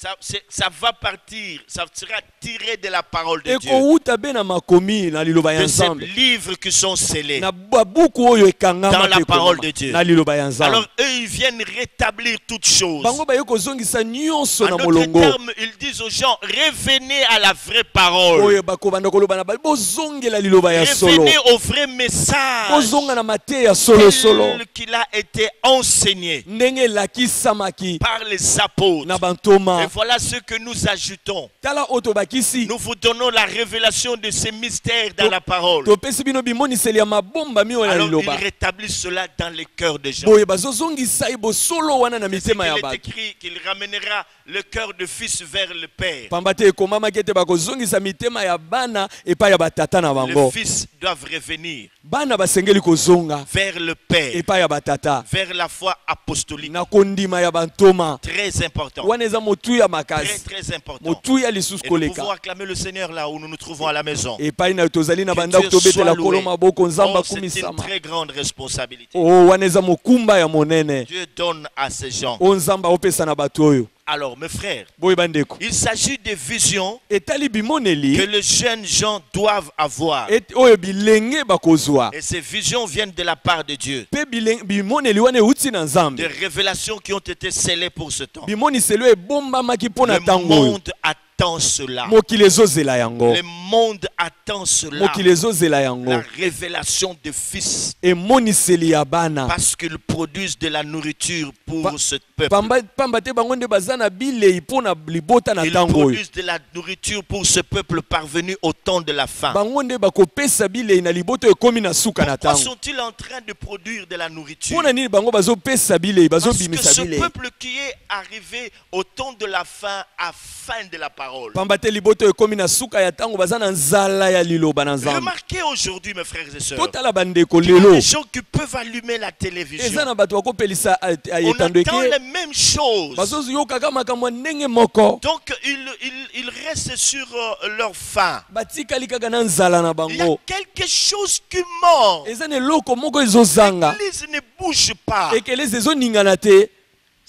ça va partir, ça sera tiré de la parole de Dieu, ekowuta be na makomi na liloba ya de ces nzambe livres qui sont scellés. na babuku oyo ekangama Dans la mpe parole ekomama de Dieu. na liloba ya nzambe Alors eux, ils viennent rétablir toutes choses. bango baye kozongisa nyonso En na d'autres molongo termes, ils disent aux gens, revenez à la vraie parole. oyo bakobanda koloba na bali bozongela liloba ya solo Revenez au vrai message bozonga na mateya ya solosolo tel qu'il a été enseigné ndenge elakisamaki par les apôtres. na Et bantoma voilà ce que nous ajoutons. tala oyo tobakisi Nous vous donnons la révélation de ces mystères dans la parole. topesi bino bimoniseli ya mabomba miyo na Alors ils liloba rétablissent cela dans les cœurs des gens. boye bazozongisa ye bosolo wana na C'est mitema ya qu'il est bato écrit qu'il ramènera le cœur de fils vers le Père. pamba te ekomamaki ete bakozongisa mitema ya bana epai ya batata na Les bango fils doivent revenir bana basengeli kozonga vers le Père, epai ya batata vers la foi apostolique. na kondima ya bantoma Très important. wana eza motuya Très, makasi très important. motuya lisusu Et nous pouvons koleka acclamer le Seigneur là où nous nous trouvons à la maison. epai na tozali na Que bandako Dieu soit tobetela loué. kolo maboko nzambe Oh, c'est une akumisama très grande responsabilité. o wana eza mokumba ya monene Dieu donne à ces gens. o nzambe aopesa na bato oyo Alors, mes frères, boye bandeko il s'agit des visions etali que bimoneli les jeunes gens doivent avoir. oyo bilenge bakozwa Et ces visions viennent de la part de Dieu. mpe bimoneli wana euti na Des nzambe révélations qui ont été scellées pour ce temps. bimoniseli oyo ebombamaki mpo na Le ntango oyo monde attend cela. mokili ezozela yango Le monde attend cela. mokili ezozela La yango révélation des fils. emoniseli ya bana Parce qu'ils produisent de la nourriture pour ce peuple. pamba te bango nde baza na bilei mpo na libota na Ils ntango oyo produisent de la nourriture pour ce peuple parvenu au temps de la fin. bango nde bakopesa bilei na libota oyo ekomi na suka na Pourquoi ntango sont-ils en train de produire de la nourriture? mpo na nini bango bazopesa bilei Parce que bazobimisa ce bilei peuple qui est arrivé au temps de la fin a faim de la parole. parole. Pamba te liboto ekomi na suka ya tango baza na nzala ya liloba na Nzambe. Remarquez aujourd'hui, mes frères et sœurs, Totala bandeko il y a lelo. des gens qui peuvent allumer la télévision. Eza na bato bakopelisa On ayetando entend eke. les mêmes choses. Bazoyoka kaka makambo ndenge moko. Donc, ils restent sur leur faim. Batikali kaka na nzala na Il y a bango. quelque chose qui manque. Eza na eloko moko ezozanga. L'église ne bouge pas. Ekelezi ezoningana te.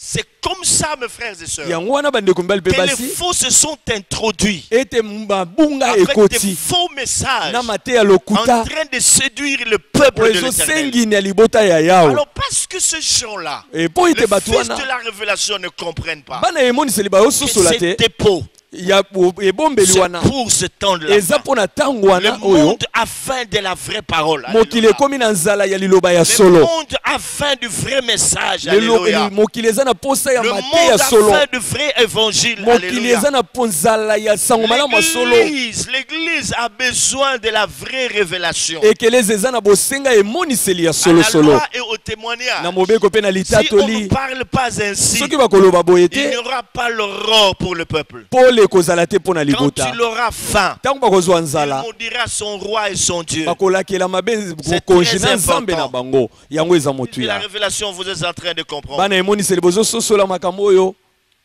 C'est comme ça, mes frères et sœurs, Yango wana bandeko mibali pe que les basi. faux se sont introduits Ete mabunga avec des ekoti. faux messages Na mate ya en lokuta. train de séduire le peuple de Oyo l'Éternel. sengini ya libota ya yawe. Alors, parce que ces gens-là, Et po les ite bato fils de wana. la révélation ne comprennent pas Bana emoniseli bayososola que te. c'est dépôt, Ya ebombeli c'est wana. pour ce temps de la Eza fin. pona tango Le wana oyo. monde a faim de la vraie parole. Mokili Alléluia. ekomi na nzala ya liloba ya Le solo. monde a faim du vrai message. Lelo Alléluia. mokili eza na posa ya Le mate monde ya a solo. faim du vrai évangile. Mokili Alléluia. eza na nzala ya sango malamu ya solo. L'église a besoin de la vraie révélation. Ekelezi eza na bosenga emoniseli ya À solo la solo. loi et au témoignage. Na mobeko pe na Si on litatoli. ne parle pas ainsi, Soki bakoloba boye il n'y te. aura pas l'aurore pour le peuple. Pole ekozala te mpo na Quand libota. il aura faim, Ntango bakozwa il nzala. maudira son roi et son Dieu. Bakolakela mabe C'est konje très na nzambe na important. bango. Yango eza Et la motuya. révélation, vous êtes en train de comprendre. Bana emoniseli bozososola makambo oyo.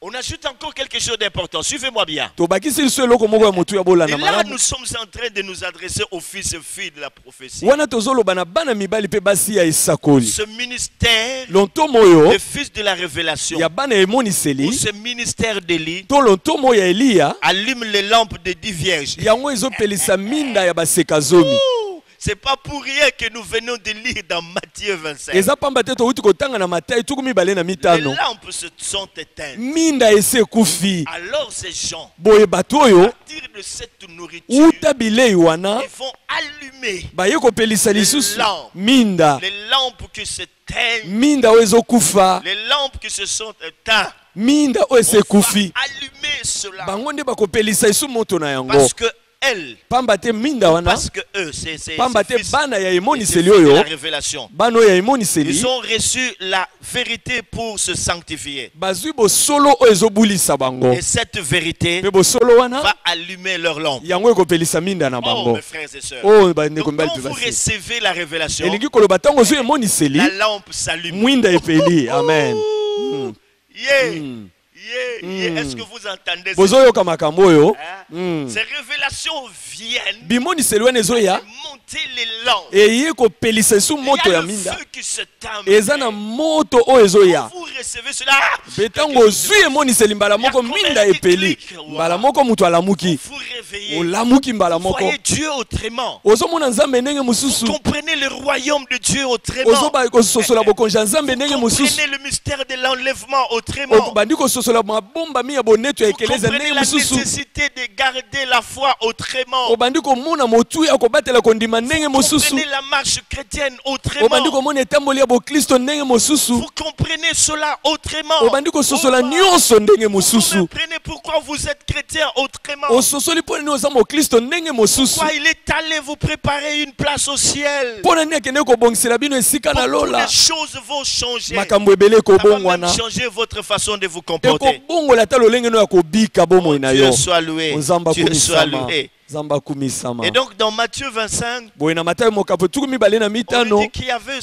On ajoute encore quelque chose d'important. Suivez-moi bien. Tobakisi liso eloko moko ya motuya bolanda Et là, malamu. nous sommes en train de nous adresser aux fils et filles de la prophétie. Wana tozoloba na bana mibali pe basi ya esakoli. Ce ministère Lontomo oyo des fils de la révélation, ya bana ou emoniseli ce ministère d'Élie, to lontomo ya Eliya allume les lampes des 10 vierges. yango ezopelisa minda ya baseka zomi. Ouh, c'est pas pour rien que nous venons de lire dans Matthieu 25. Eza pamba te touti kotanga na Matayi tuku mibale na Les mitano. lampes se sont éteintes. Minda ese kufi. Alors ces gens, Boye bato à oyo partir de cette nourriture, uta bilei wana ils vont allumer baye kopelisa lisusu lampes. minda. les lampes qui s'éteignent, Minda oyo ezokufa. les lampes qui se sont éteintes. Minda oyo ese On va kufi. allumer cela. Bango nde bakopelisa isu moto na yango. Parce que elles, Pamba te minda wana. parce que eux, c'est Pamba te fils bana ya et ces emoniseli filles de oyo. la révélation. Bana oyo ya emoniseli. Ils ont reçu la vérité pour se sanctifier. Bazwi bosolo oyo ezobulisa bango. Et cette vérité Pe bosolo wana va allumer leur lampe. yango ekopelisa minda na Oh, bango. mes frères et sœurs. Oh bandeko Donc, mibali quand pe vous basi. recevez la révélation, Elingi koloba ntango ozwi emoniseli la lampe s'allume. mwinda epeli. Amen. Ouh, yeah, Mm. yeah, yeah. Est-ce que vous entendez ça? Bozoyoka makambo oyo. Hein? Ces révélations viennent Bimoniseli wana ezoya monter les lampes. eye kopelisa esu Il moto y ya a le minda. feu qui se tame. Eza na moto oyo ezoya. Vous recevez cela. Mpe ntango ozwi emoniseli mbala moko minda epeli. Mbala moko moto alamuki. Vous réveillez. Olamuki mbala Vous moko. voyez Dieu autrement. Ozomona nzambe ndenge mosusu. Comprenez le royaume de Dieu autrement. Ozoba kososola bokonzi ya nzambe ndenge mosusu. Comprenez le mystère de l'enlèvement autrement. Bandi kososola mabomba mi ya boneto ya Vous ekeleza comprenez ndenge la mosusu. nécessité de garder la foi autrement. Obandi komona motu ya kobatela kondima ndenge mosusu. Comprenez la marche chrétienne Obandi autrement. komona etamboli ya boklisto ndenge mosusu. Vous comprenez cela autrement. Obandi kososola nyonso ndenge mosusu. Vous comprenez pourquoi vous êtes chrétien autrement. Ososoli mpo nini oza moklisto ndenge mosusu. Pourquoi il est allé vous préparer une place au ciel. Mpo nini akende kobongisela bino esika na Beaucoup lola. de choses vont changer. Makambo ebele Ça va même ekobongwana. changer votre façon de vous comporter. Ekobongola ata lolenge no ya kobika bomoi na Dieu yo. soit loué. Nzambe Dieu soit akumisama. loué. Nzambe akumisama. Et donc dans Matthieu 25, Boye na Matayi mokapo tuku mibale na on nous mitano. dit qu'il y avait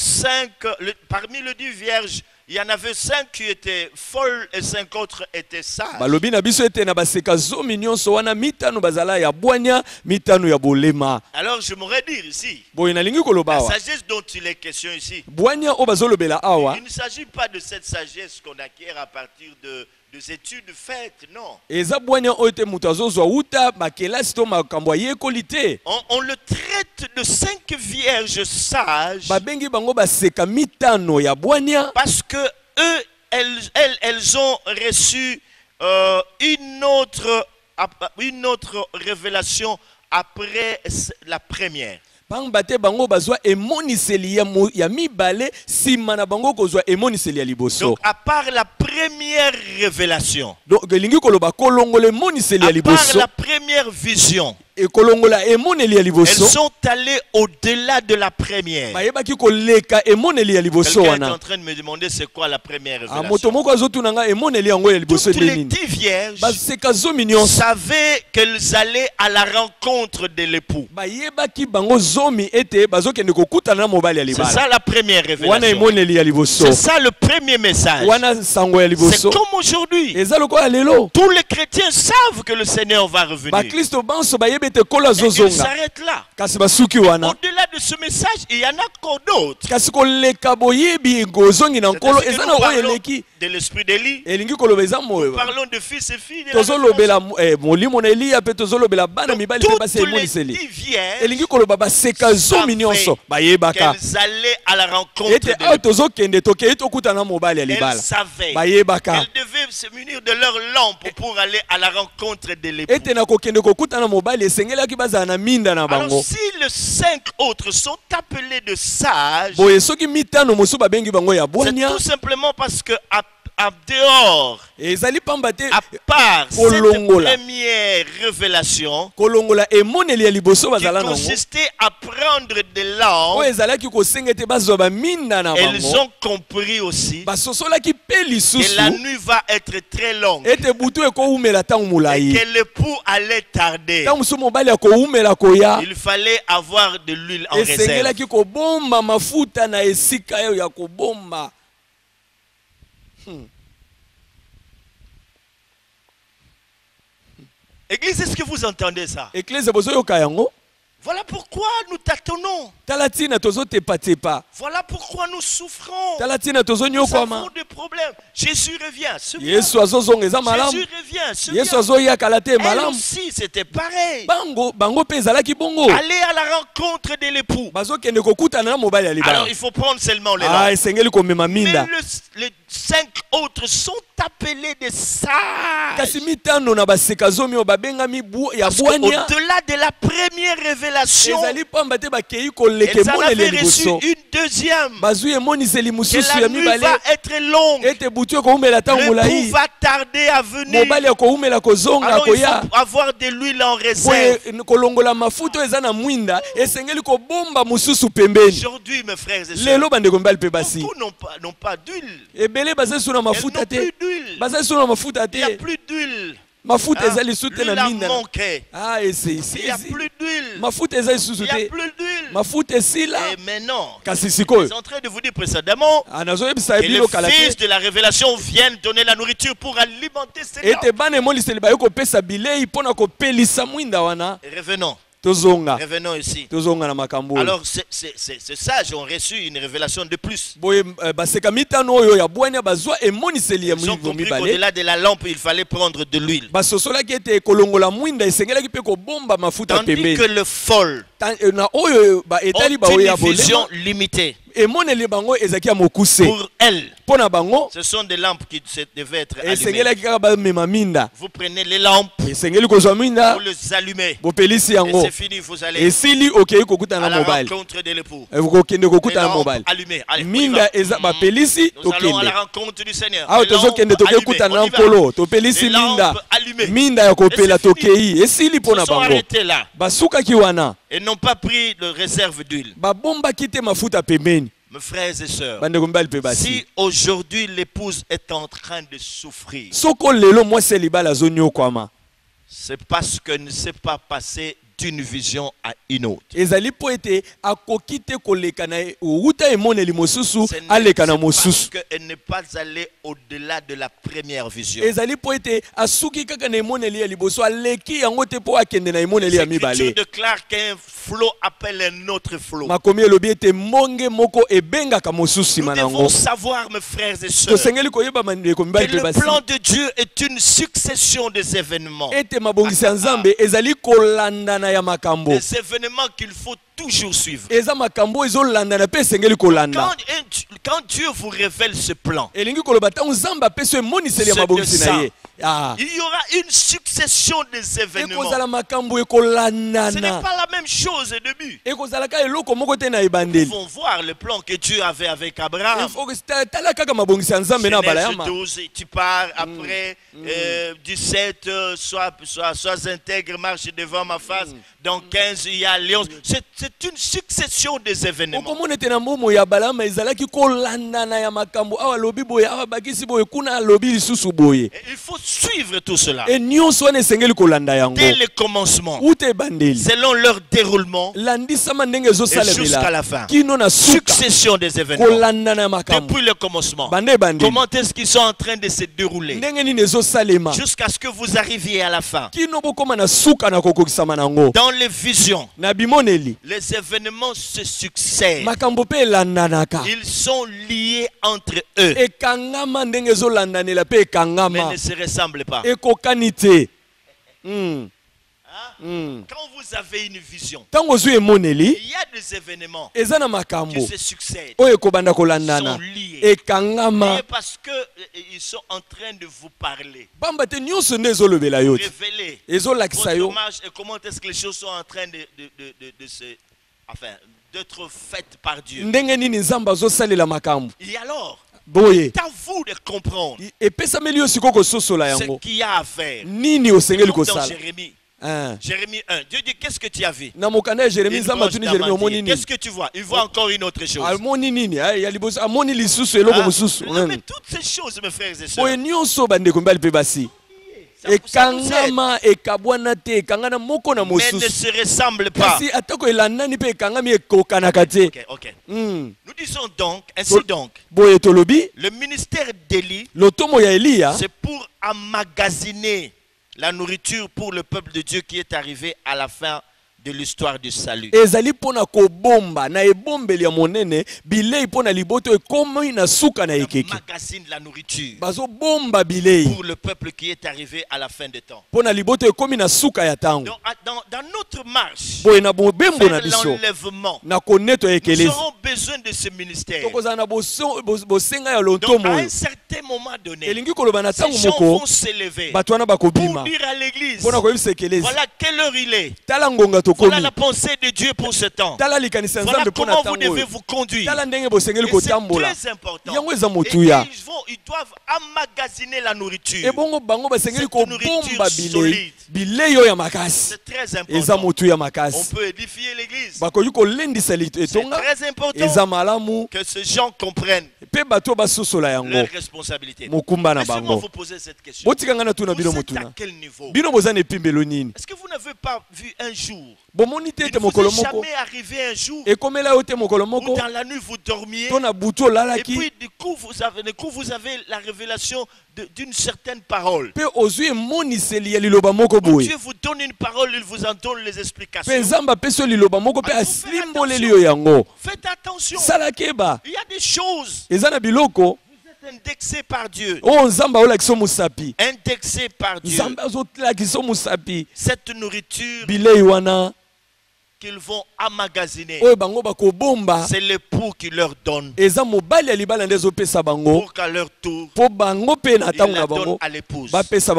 parmi les 10 vierges, il y en avait 5 qui étaient folles et 5 autres étaient sages. Balobi na biso ete na baseka zomi nyonso wana mitano bazala ya bwanya mitano ya bolema. Alors je m'aurais dire ici, Boye nalingi koloba la awa. sagesse dont il est question ici, Bwanya o bazolobela awa. il ne s'agit pas de cette sagesse qu'on acquiert à partir des études faites, non. Eza bwanya oyo te moto azozwa uta bakelasi to makambo ayekoli te. On le traite de 5 vierges sages Babengi bango baseka mitano ya bwanya. parce que eux, elles ont reçu une autre révélation après la première. Pamba te bango bazwa emoniseli ya mibale sima na bango kozwa emoniseli ya liboso. Donc à part la première révélation, Donc elingi koloba kolongola emoniseli ya à part liboso. la première vision, elles sont allées au-delà de la première. Quelqu'un est en train de me demander c'est quoi la première révélation. Toutes les 10 vierges savaient qu'elles allaient à la rencontre de l'époux. C'est ça la première révélation. C'est ça le premier message. C'est comme aujourd'hui. Tous les chrétiens savent que le Seigneur va revenir. Et ils s'arrêtent là. Au-delà de ce message, il y en a encore d'autres. De l'esprit d'Élie. Nous parlons de fils et filles. Toutes les 10 vierges savaient qu'elles allaient à la rencontre de l'époux. Elles savaient qu'elles devaient se munir de leur lampe pour aller à la rencontre de l'époux. Alors si les 5 autres sont appelés de sages, c'est tout simplement parce que à dehors, à part cette première révélation qui consistait à prendre de l'encre, elles ont compris aussi que la nuit va être très longue et que l'époux allait tarder. Il fallait avoir de l'huile en réserve. Église, est-ce que vous entendez ça? Voilà pourquoi nous tâtonnons. Voilà pourquoi nous souffrons. Nous avons des problèmes. Jésus revient. Jésus revient. Elle aussi, c'était pareil. Aller à la rencontre de l'époux. Alors, il faut prendre seulement les langues. Mais les 5 autres sont appelés des sages. Parce qu'au-delà de la première révélation, elles en avaient reçu une deuxième. Que la nuit va être longue. L'époux va tarder à venir. Alors il faut avoir de l'huile en réserve. Aujourd'hui, mes frères et sœurs, beaucoup n'ont pas d'huile. Il n'y a plus d'huile. L'huile a manqué. Il n'y a plus d'huile. Et maintenant, je suis en train de vous dire précédemment que les fils de la révélation viennent donner la nourriture pour alimenter ces hommes. Revenons. Revenons ici. Alors, ces sages ont reçu une révélation de plus. Ils ont compris qu'au-delà de la lampe, il fallait prendre de l'huile. Tandis que le fol ont une vision limitée. Pour elles, ce sont des lampes qui devaient être allumées. Vous prenez les lampes, vous les allumez, et c'est fini, vous allez à la rencontre de l'époux. Les lampes allumées. Allez, nous allons à la rencontre du Seigneur. Les lampes allumées. Et c'est fini. Ils sont arrêtés là. Et n'ont pas pris de réserve d'huile. Mes frères et sœurs, si aujourd'hui l'épouse est en train de souffrir, c'est parce qu'elle ne s'est pas passée d'une vision à une autre. Ce n'est pas parce qu'elle n'est pas allée au-delà de la première vision. L'Écriture déclare qu'un flot appelle un autre flot. Nous devons savoir, mes frères et sœurs, que le plan de Dieu est une succession des événements. Des événements qu'il faut toujours suivre. quand Dieu vous révèle ce plan, elingi koloba ntango nzambe apesi yo emoniseli ya mabongisi na ye il y aura une succession des événements. ekozala makambo Ce n'est ekolandana pas la même chose au début. ekozalaka eloko moko te na Ils ebandeli vont voir le plan que Dieu avait avec Abraham. tala kaka mabongisi ya nzambe na Genèse balayama 12, tu pars après 17, sois intègre, marche devant ma face. Dans 15, il y a Léon. C'est une succession des événements. okomona ete na mbomo ya balama ezalaki kolandana ya makambo awa alobi boye awa bakisi boye kuna alobi lisusu boye Et il faut suivre tout cela e nyonso wana esengeli kolanda yango dès le commencement, uta ebandeli selon leur déroulement landisama ndenge et jusqu'à ezosalemela la fin. kino na suka Succession des événements. kolandana ya makambo Depuis le commencement. bande ebandeli Comment est-ce qu'ils sont en train de se dérouler ndenge nini ezosalema jusqu'à ce que vous arriviez à la fin? kino bokoma na suka na kokokisama nango Dans les visions, na bimoneli les événements se succèdent. makambo mpe elandanaka Ils sont liés entre eux, ekangama ndenge ezolandanela mpe mais ekangama ne se ressemblent pas. ekokani te Quand vous avez une vision, ntango ozwi emoneli il y a des événements eza na qui makambo se succèdent, oyo ekobanda kolandana sont liés. ekangama Et parce qu'ils sont en train de vous parler, pamba te nyonso nde ezolobela yo te révéler ezolakisa votre yo image et comment est-ce que les choses sont en train d'être faites par Dieu. ndenge nini nzambe azosalela makambo Et alors, boye c'est à vous de comprendre epesameli yo sikoyo kososola ce yango qu'il y a à faire. nini osengeli Comme dans kosala Jérémie. Hein. Jérémie 1. Dieu dit, qu'est-ce que tu as vu? na mokanda ya jeremi Une nzambe branche atuni jeremi omoni d'amandier. nini Qu'est-ce que tu vois? Il voit encore une autre chose. amoni nini ya liboso amoni lisusu eloko Ah, mosusu non, mais toutes ces choses, mes frères et sœurs, boye nyonso bandeko mibali mpe basi ça vous aide, ekangama ekabwana te ekangana moko na mais ne mosusu se ressemblent pas. kasi atako elandani mpe ekangami ekokanaka te Ok. Mm. Nous disons donc, ainsi donc, boye tolobi le ministère d'Élie, lotomo ya eliya c'est pour emmagasiner la nourriture pour le peuple de Dieu qui est arrivé à la fin de l'histoire du salut. ezali mpona kobomba na ebombeli ya monene bilei mpona liboto ekomi na suka na ekeke Emmagasine la nourriture bazobomba bilei pour le peuple qui est arrivé à la fin des temps. mpona liboto ekomi na suka ya ntango Donc, dans notre marche boye na bobembo na vers biso l'enlèvement, na koneto ya nous ekelesi aurons besoin de ce ministère. tokozala na bosenga ya Donc, lontomo à oyo un certain moment donné, elingi koloba na ces ntango gens moko vont s'élever bato wana pour bakobima dire à l'église, mpona koyebisa ekelesi voilà quelle heure il est. tala ngonga Voilà tokomi la pensée de Dieu pour ce temps. tala likanisi ya Voilà nzambe mpona comment vous ntango devez oyo vous conduire. tala ndenge bosengeli Et c'est kotambola très important. yango eza Et motuya ils doivent emmagasiner la nourriture. ebongo bango basengeli Cette nourriture kobomba bilei solide. bilei oyo ya makasi C'est très eza important. motuya On makasi peut édifier l'église. bakoki kolendisa C'est etonga très important eza malamu que ces gens comprennent mpe bato basosola yango leurs responsabilités. mokumba na Laissez-moi bango vous poser cette question. botikanga na tuna bino Vous êtes à motuna quel niveau? bino boza na epimbelo nini Est-ce que vous n'avez pas vu un jour? bomoni te Il ete ne vous mokolo est moko jamais arrivé un jour ekomela yo te mokolo où moko dans la nuit vous dormiez to na butu et olalaki puis du coup vous avez la révélation d'une certaine parole. mpe ozwi emoniseli ya liloba moko boye Dieu vous donne une parole, il vous en donne les mpe explications. nzambe apesi yo liloba moko mpe Ah, faut faire asimboleli yo yango Faites attention. salaki eba Il y a des choses. eza na biloko Vous êtes indexé par Dieu. oyo nzambe aolakisa mosapi Indexé par Dieu. nzambe azolakisa mosapi Cette nourriture bilei wana qu'ils vont emmagasiner, oyo bango bakobomba c'est l'époux qui leur donne eza mobali ya libala nde ezopesa bango pour qu'à leur tour, mpo bango mpe na ils ntango la na donnent bango à l'épouse. bapesa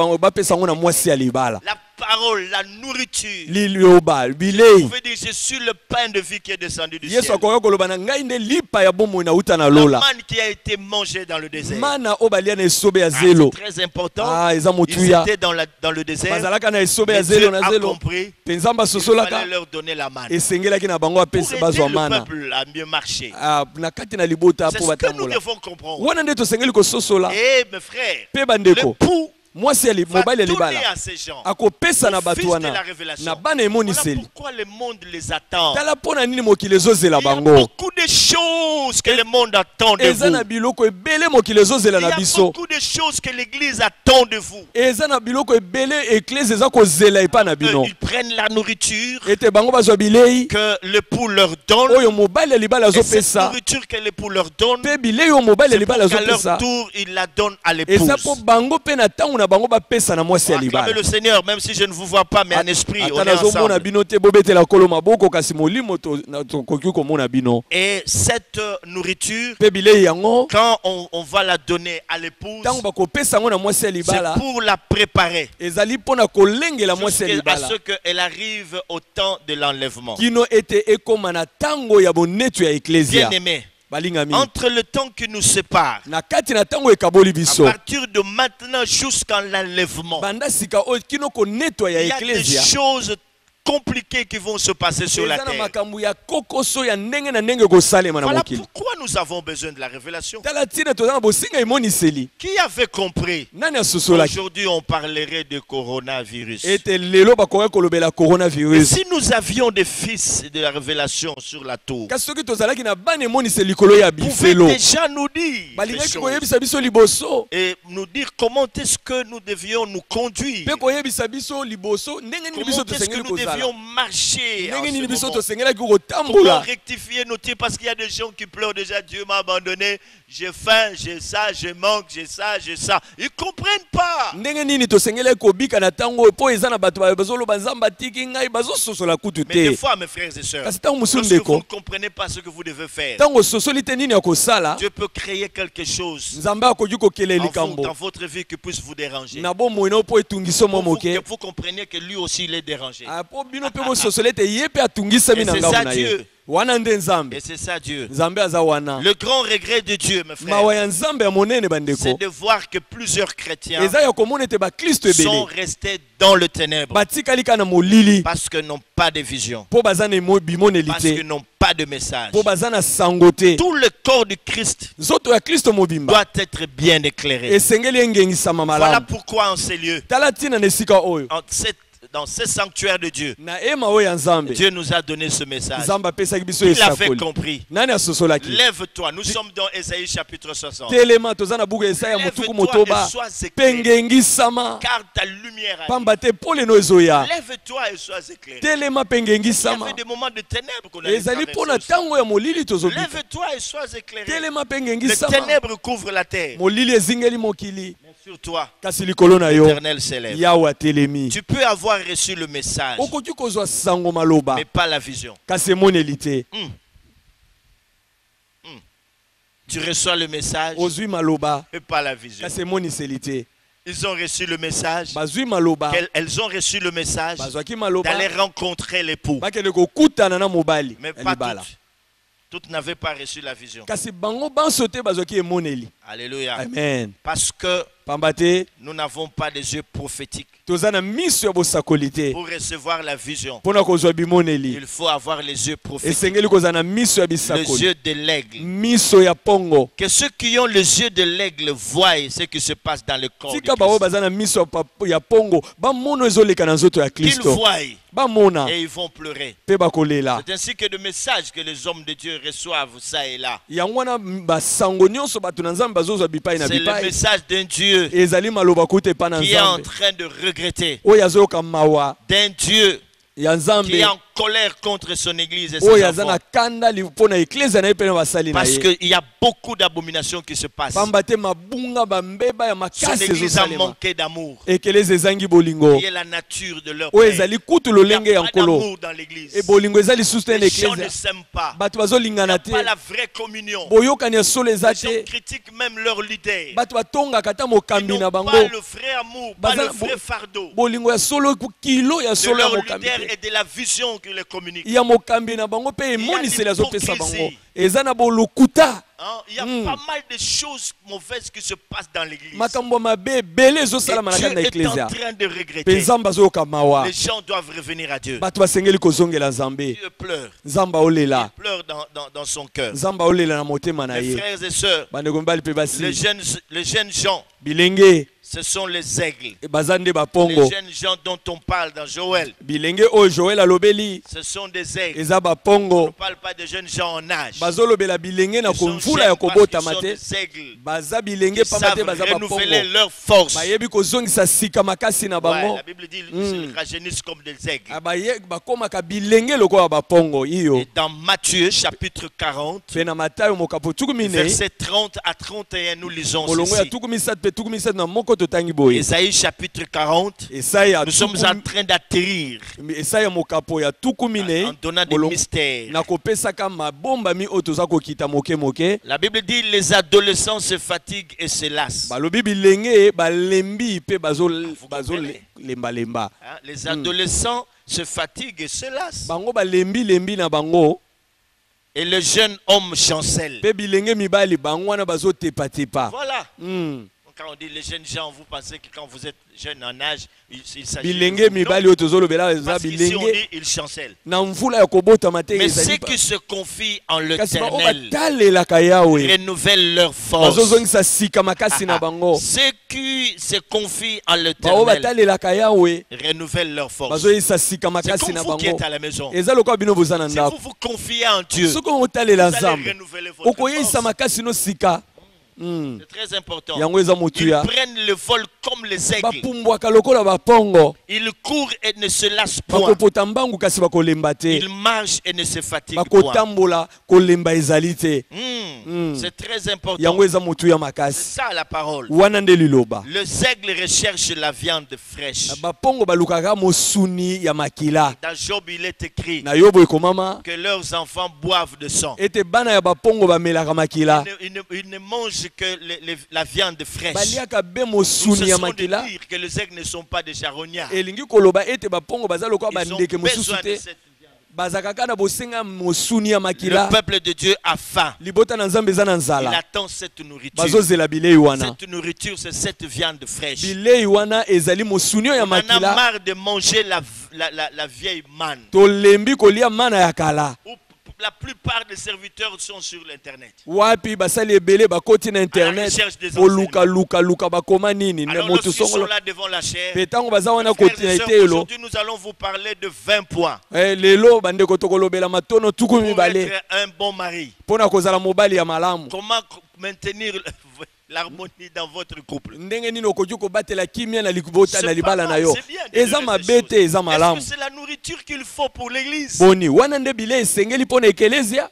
yango na mwasi ya libala La parole, la nourriture. liloba Vous bilei pouvez dire, je suis le pain de vie qui est descendu du yesu ciel. akoka koloba na ngai nde lipa ya bomoi nauta na La lola manne qui a été mangée dans le désert. mana oyo balia na esobe ya Ah, zelo c'est très important. eza Ils motuya étaient dans le désert. bazalaka na esobe ya Mais zelo Dieu na a zelo compris mpe nzambe qu'il asosolaka fallait leur donner la manne. esengelaki na bango Pour apesa aider bazwa le mana peuple à mieux marcher. na kati na libota C'est mpo ce que nous batambola devons comprendre. wana nde tosengeli kososola Et mes frères, mpe bandeko l'époux mwasi ya va mobali ya donner libala à ces gens akopesa na au bato fils de wana la révélation. na bana Voilà emoniseli pourquoi le monde les attend. tala mpo na nini mokili ezozela Il y a bango beaucoup de choses que le monde attend de eza na vous. biloko ebele mokili ezozela Il y na a biso beaucoup de choses que l'Église attend de vous. eza na biloko ebele eklese eza kozela epai na bino Ils prennent la nourriture ete bango bazwa bilei que l'époux leur donne. oyo mobali ya libala Et cette azopesa nourriture que l'époux leur donne, mpe bilei oyo mobali ya c'est pour libala qu'à leur azopesa tour, ils la donnent à l'épouse. eza mpo bango mpe na ntango na bango bapesa na mwasi ya Acclamez libala le Seigneur, même si je ne vous vois pas, mais en esprit, on ata est nazomona ensemble. bino te bobetela kolo maboko kasi molimo tokoki komona bino Et cette nourriture, pe bilei yango quand on va la donner à l'épouse, ntango bakopesa yango na mwasi ya c'est libala pour la préparer ezali mpona kolengela mwasi ya jusqu'à libala ce qu'elle arrive au temps de l'enlèvement. kino ete ekoma na ntango ya boneto ya eklezia Bien-aimés, balingami entre le temps qui nous sépare, na kati na ntango ekaboli à biso partir de maintenant jusqu'à l'enlèvement, banda sika oyo kino konetwa ya il y a des eklezia choses compliquées qui vont se passer sur la eza na terre. makambo ya kokoso ya ndenge na ndenge kosalema na Voilà mokili pourquoi nous avons besoin de la révélation. tala ntina toza na bosinga emoniseli Qui avait compris? nani asosolaki Aujourd'hui, on parlerait de coronavirus. ete lelo bakoki kolobela Et coronavirus si nous avions des fils de la révélation sur la tour, kasi soki tozalaki na bana emoniseli likolo ya vous pouvez bifelo déjà nous dire des balingaki choses koyebisa biso liboso et nous dire comment est-ce que nous devions nous conduire, mpe koyebisa biso liboso ndenge nini biso comment est-ce que tosengeli nous kozala devions marcher en ndenge nini ce biso moment. tosengelaki Comment kotambola rectifier nos tirs parce qu'il y a des gens qui pleurent déjà, Dieu m'a abandonné, j'ai faim, j'ai ça, je manque, j'ai ça, j'ai ça. Ils ne comprennent pas. ndenge nini tosengelaki kobika na ntango mpo eza na bato bazoloba nzambe atiki ngai bazososola kutu Mais des te fois, mes frères et sœurs, kasi ntango mosusu lorsque vous ndeko ne comprenez pas ce que vous devez faire, ntango ososoli te nini ya kosala Dieu peut créer quelque chose nzambe akoki kokela en vous, likambo dans votre vie qui puisse vous déranger. na bomoi na mpo etungisa mwa Pour vous, moke que vous compreniez que lui aussi il est dérangé. mpo bino mpe bososola ete ye mpe atungisami Et na c'est ngambo ça na Dieu. ye wana nde nzambe Et c'est ça Dieu. nzambe aza wana Le grand regret de Dieu, mes frères, mawa ya nzambe ya monene c'est bandeko de voir que plusieurs chrétiens eza ya komona ete baklisto sont ebele restés dans le ténèbre batikali kaka na molili parce qu'ils n'ont pas de vision, mpo baza na bimoneli parce te qu'ils n'ont pas de message. mpo baza na sango te Tout le corps du Christ nzoto ya kristo mobimba doit être bien éclairé. esengeli engengisama Voilà malamu pourquoi en ces lieux, tala ntina na esika oyo dans ce sanctuaire de Dieu, na ema oyo ya nzambe Dieu nous a donné ce message. nzambe apesaki biso Il avait esakoli compris. nani asosolaki Lève-toi. Nous sommes dans Ésaïe chapitre 60. telema toza na buku ya esaya motuku Lève-toi motoba et sois mpe éclairé, ngengisama car ta lumière arrive. pamba te poleno ezoya Lève-toi et sois éclairé. telema mpe Il y ngengisama avait des moments de ténèbres qu'on allait ezali traverser mpona aussi. ntango ya molili tozobika Lève-toi et sois éclairé. telema mpe Les ngengisama ténèbres couvrent la terre. molili ezingeli mokili Mais sur toi, kasi likolo na yo l'Éternel s'élève. yawe atelemi Tu peux avoir reçu le message, okoki kozwa sango maloba mais pas la vision. kasi emoneli te Tu reçois le message, ozwi maloba mais pas la vision. kasi emoniseli te Ils ont reçu le message. bazwi maloba Elles ont reçu le message bazwaki maloba d'aller rencontrer l'époux. bakende kokutana na mobali Mais ya pas libala toutes. Toutes n'avaient pas reçu la vision. kasi bango banso te bazwaki emoneli Alléluia. amen Parce que pamba te nous n'avons pas des yeux prophétiques. toza na miso ya bosakoli te Pour recevoir la vision, mpona kozwa bimoneli il faut avoir les yeux prophétiques. esengeli kozala na miso ya Les bisakoli yeux de l'aigle. miso ya pongo Que ceux qui ont les yeux de l'aigle voient ce qui se passe dans le corps du tika bango Christ. baza na miso ya pongo bamona ezoleka na nzoto ya Qu'ils kristo voient bamona et ils vont pleurer. mpe bakolela C'est ainsi que le message que les hommes de Dieu reçoivent ça et là, yango wana basango nyonso bato na nzambe bazozwa bipai na c'est le bipai message d'un Dieu ezali maloba kuta epa na qui est en nzambe train de regretter, oyo azoyoka mawa d'un Dieu ya qui nzambe est en colère contre son église et oyo ses aza enfants. na kanda mpo na eklezia na ye mpe na basali na Parce ye qu'il y a beaucoup d'abominations qui se passent. pamba te mabunga bambeba ya Son makasi église a ezosalema manqué d'amour. ekeleza ezangi bolingo Qui est la nature de leur oyo père. ezali kutu Il n'y lolenge ya a pas nkolo d'amour dans l'église. e bolingo eza lisusu te na Les gens ne eklezia s'aiment pas. bato Il n'y bazolingana a te pas la vraie communion. boyokani ya solo eza Les gens te critiquent même leur leader. bato batongaka ata Ils mokambi n'ont na pas bango le vrai amour, pas Baza- le vrai fardeau bolingo ya solo kilo ya de solo ya leur mokambi leader te et de la vision qu'il les communique. ya mokambi na bango mpe emoniseli azopesa l'hypocrisie. bango eza na bolokuta Hein, il y a pas mal de choses mauvaises qui se passent dans l'église. makambo ya mabe ebele Et ezosalama na kati na Dieu est en eklezia train de mpe regretter. nzambe azoyoka mawa Les gens doivent revenir à Dieu. bato basengeli kozongela nzambe Dieu pleure. nzambe aolela Il pleure dans son cœur. nzambe aolela na motema na Mes ye frères et sœurs, bandeko mibali mpe basi les jeunes gens, bilenge ce sont les aigles. baza nde Les bapongo jeunes gens dont on parle dans Joël, bilenge oyo joel alobeli ce sont des aigles. eza On ne bapongo parle pas de jeunes gens en âge. bazolobela bilenge na Ils sont komvula ya jeunes parce kobotama qu'ils sont te des aigles. baza bilenge Ils pamba te savent baza bapongo renouveler leur force. bayebi kozongisa sika makasi na Ouais, bango la Bible dit ils rajeunissent comme des aigles. bakomaka bilenge lokola bapongo iyo Et dans Matthieu chapitre 40, mpe na matayo mokapo tuku minei versets 30 à 31, nous lisons molongo ya ceci. tuku misato mpe tuku misato na moko totangi boye. Ésaïe chapitre 40. Esaïa Nous sommes en train d'atterrir Esaïa mokapo ya tukumine en donnant des mystères. na kopesaka mabomba mi otoza kokita moke moke. La Bible dit les adolescents se fatiguent et se lassent. Balobi bilenge balembi pe bazo comprenez? lemba lemba. Hein, les adolescents se fatiguent et se lassent. Bango balembi lembi na bango. Et le jeune homme chancelle. Pe bilenge mibali bango wana bazo tepa tepa. Voilà. Quand on dit les jeunes gens, vous pensez que quand vous êtes jeune en âge, il s'agit bilenge mibali otozo lobela za parce qu'ici on bilenge. dit il chancelle. Na mvula ya kobota mate Mais ezali. ceux qui se confient en Kasi ba l'Éternel obatalelaka Yawe. renouvellent leur force. Bazozongisa sika makasi na bango. Ceux qui se confient en Ba l'Éternel obatalelaka Yawe. renouvellent leur force. Bazoyisa sika C'est makasi comme na vous qui bango. êtes à la maison. Eza lokwa bino bozana Si ndako. vous vous confiez en Dieu, Soko vous otalela allez Nzambe. renouveler votre Okoyisa force. makasi no sika. C'est très important. Yango eza Ils motuya. prennent le vol comme les aigles. Bapumbwaka lokola bapongo. Ils courent et ne se lassent point. Bakopota mbangu kasi bakolemba te. Ils marchent et ne se fatiguent point. Bakotambola kolemba ezali te. C'est très important. Yango eza motuya C'est makasi. ça la parole. Wana nde liloba. Les aigles recherchent la viande fraîche. Bapongo balukaka mosuni ya makila. Dans Job, il est écrit Na Yobo ekomama que leurs enfants boivent de sang. ete bana ya bapongo bamelaka makila. Ils ne mangent que la viande fraîche. Baliaka be Nous mosuni ya cessons de makila. dire que les aigles ne sont pas des charognards. Elingi koloba ete bapongo baza lokola Ils ont bandeke mosusu besoin de te. cette viande. Bazakaka na bosenga mosuni ya Le makila. peuple de Dieu a faim. Libota na Nzambe eza na Il nzala. attend cette nourriture. Bazozela bilei wana. Cette nourriture, c'est cette viande fraîche. Bilei wana ezali mosuni ya On en a makila. marre de manger la vieille manne. Tolembi kolia mana ya kala. La plupart des serviteurs sont sur l'internet. Wapi basali ebele bakoti na internet. recherche des Luka bakoma nini. Ne Alors moto lorsqu'ils sont songolo. là devant la chair, Petango baza wana frères koti et na sœurs, itelo. aujourd'hui nous allons vous parler de 20 points Lelo bandeko tokolobela matono tuku pour mibale. être un bon mari. Pona kozala mobali ya malamu. Comment maintenir l'harmonie dans votre couple. Ndenge nini okoki kobatela kimia na libota C'est na libala pas na mal, yo. c'est bien de Eza lever mabe ces te eza choses. malamu. Est-ce que c'est la nourriture qu'il faut pour l'église? Boni wana nde bile esengeli pona ekelezia.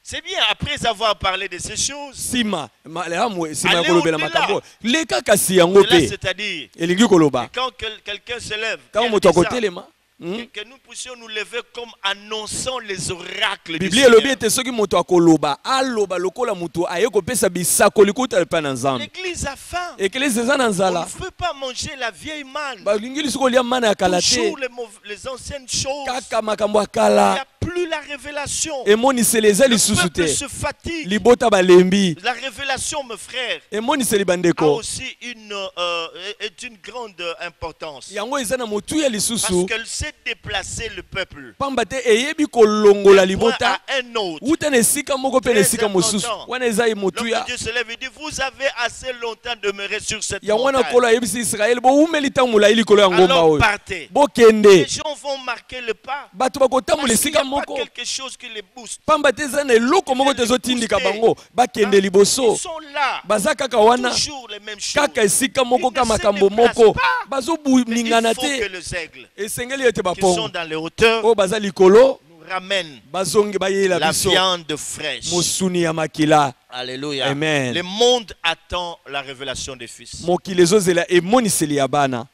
C'est bien, après avoir parlé de ces choses, Sima malamu sima ya Allez kolobela au-delà. makambo. Leka kasi yango cela, pe. c'est-à-dire, Elingi koloba. quand quelqu'un se lève, Tango qu'elle moto dit ça, akotelema. que nous puissions nous lever comme annonçant les oracles du Biblia elobi Seigneur. ete soki moto akoloba aloba lokola moto aye kopesa bisakoli kuta epai na Nzambe. L'église a faim. Ekelezi eza na On nzala. ne veut pas manger la vieille manne. Balingi lisuku kolia mana ya kala te. Toujours les anciennes choses. Kaka makambo ya Il n'y kala. a plus la révélation. Emoniseli eza Le lisusu peuple te. se fatigue. Libota balembi. La révélation, mes frères, Emoniseli a bandeko. aussi une grande importance. Yango eza na motuya Parce lisusu. qu'elle sait déplacer le peuple Pamba te eyebi kolongola d'un point libota. à un autre. Uta na esika moko pe na Très esika mosusu. important. Wana eza ye L'homme de motuya. Dieu se lève et dit, vous avez assez longtemps demeuré sur cette Yango wana montagne. kolo ayebisi Israeli bo umeli ntango molai likolo ya ngomba Alors oyo. partez. Bokende. Les gens vont marquer le pas. Bato bakotambola Parce qu'il n'y esika a pas moko. quelque chose qui les booste. Pamba te eza na eloko moko te ezotindika bango. Bakende Ils liboso. sont là. Baza kaka wana. Toujours les mêmes choses. Kaka esika moko Ils ka ne se makambo déplacent moko. pas. Bazobuningana Il faut que te. les aigles Esengeli ete qui sont bapongo. dans les hauteurs Oyo baza likolo. nous ramènent Bazongi bayela la biso. viande fraîche. Mosuni ya makila. Alléluia. Amen. Le monde attend la révélation des fils. Mokili ezozela emoniseli ya bana.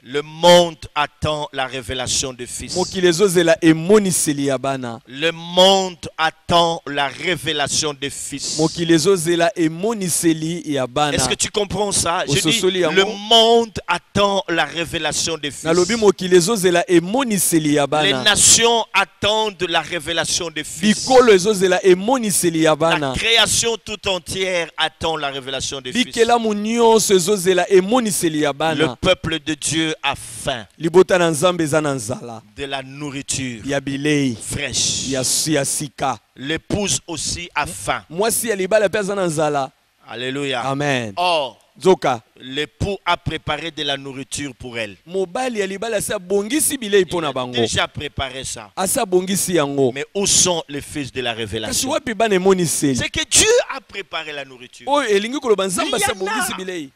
Le monde attend la révélation des fils. Mokili ezozela emoniseli ya bana. Le monde attend la révélation des fils. Mokili ezozela emoniseli ya bana. Est-ce que tu comprends ça? Je dis, Ososoli yango. le monde attend la révélation des fils. Nalobi mokili ezozela emoniseli ya Les bana. nations attendent la révélation des fils. Bikolo ezozela emoniseli ya La bana. création tout entière attend la révélation des fils. Bikelamu nyonso ezozela emoniseli ya Le bana. peuple de Dieu a faim Libota na Nzambe eza na nzala. de la nourriture Ya bilei. fraîche. Ya sika. L'épouse aussi a faim. Mwasi ya libala pe aza na nzala. Alléluia. Amen. Or, Zoka. l'époux a préparé de la nourriture pour elle. Mobali ya libala asa bongisi bilei Il pona a bango. déjà préparé ça. Asa bongisi yango. Mais où sont les fils de la Kasi révélation? wapi bana emoniseli. C'est que Dieu a préparé la nourriture. Oyo elingi koloba Nzambe asa Il y en a. bongisi bilei.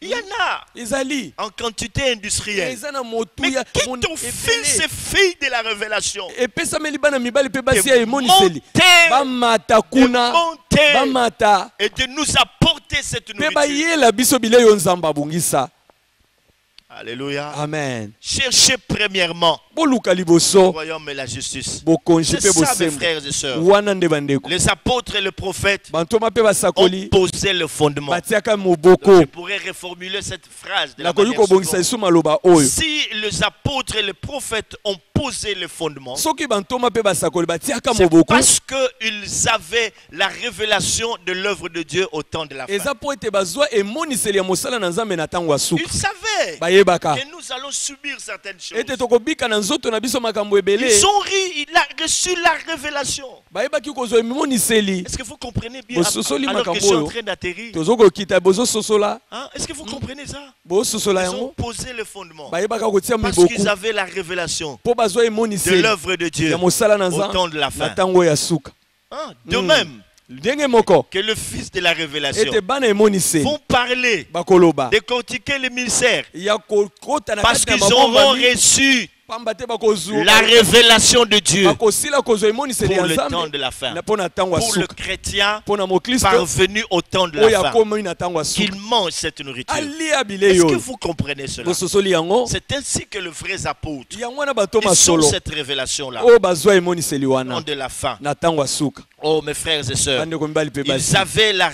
Il y en a Ezali. en quantité industrielle. Eza na Mais motuya qui t'offrent ces filles de la révélation? epesameli bana mibali mpe basi ya De emoniseli. monter, Bamata de kuna. monter Bamata. et de nous apporter apporter cette Pe nourriture. bayela biso bileyo nzamba abungisa. Alléluia. Amen. Cherchez premièrement Boluka le liboso royaume et la justice. bokonji C'est pe ça, mes bosembo. frères et sœurs. Wana nde bandeko. Les apôtres et les prophètes Bantoma pe ont basakoli posé le fondement. batiaka Donc, moboko. je pourrais reformuler cette phrase de la Nakoki manière kobongisa suivante. isu maloba oyo. Si les apôtres et les prophètes ont posé le fondement, Soki bantoma pe basakoli batiaka c'est moboko. parce qu'ils avaient la révélation de l'œuvre de Dieu au temps de la fin. Eza po ete bazwa emoniseli ya mosala na Nzambe na ntango ya suka. Ils savaient Bayebaka. que nous allons subir certaines choses. Ete tokobika na nzoto na biso makambo ebele. Ils ont ri, il a reçu la révélation. Bayebaki kozwa emoniseli. Est-ce que vous comprenez bien Bososoli alors que je makambo suis en oyo. train d'atterrir? Tozokokita bozososola. Hein? Est-ce que vous comprenez ça? Bozosola Ils ont yango. posé le fondement Bayebaka kotia parce miboku. qu'ils avaient la révélation Po bazwa de emoniseli l'œuvre de Dieu ya mosala na au temps de la na fin. ntango ya suka. Hein? De même Ndenge moko que le Fils de la révélation ete bana emoniseli vont parler, bakoloba décortiquer le ministère ya kokota na parce kati na qu'ils auront mabomba reçu pamba te bakozwa la révélation de Dieu bakosila kozwa emoniseli pour ya le temps Nzambe de la fin. na pona ntango ya Pour le suka chrétien pona mokristo parvenu au temps de oyo la fin, akomi na ntango ya qu'il suka mange cette nourriture. alia Est-ce bileyo que vous comprenez cela? bososoli yango C'est ainsi que les vrais apôtres, yango wana bato ils ont masolo cette révélation-là oyo bazwa emoniseli au wana temps de la fin. na ntango ya suka Oh, mes frères et sœurs, bandeko mibali mpe ils basi avaient la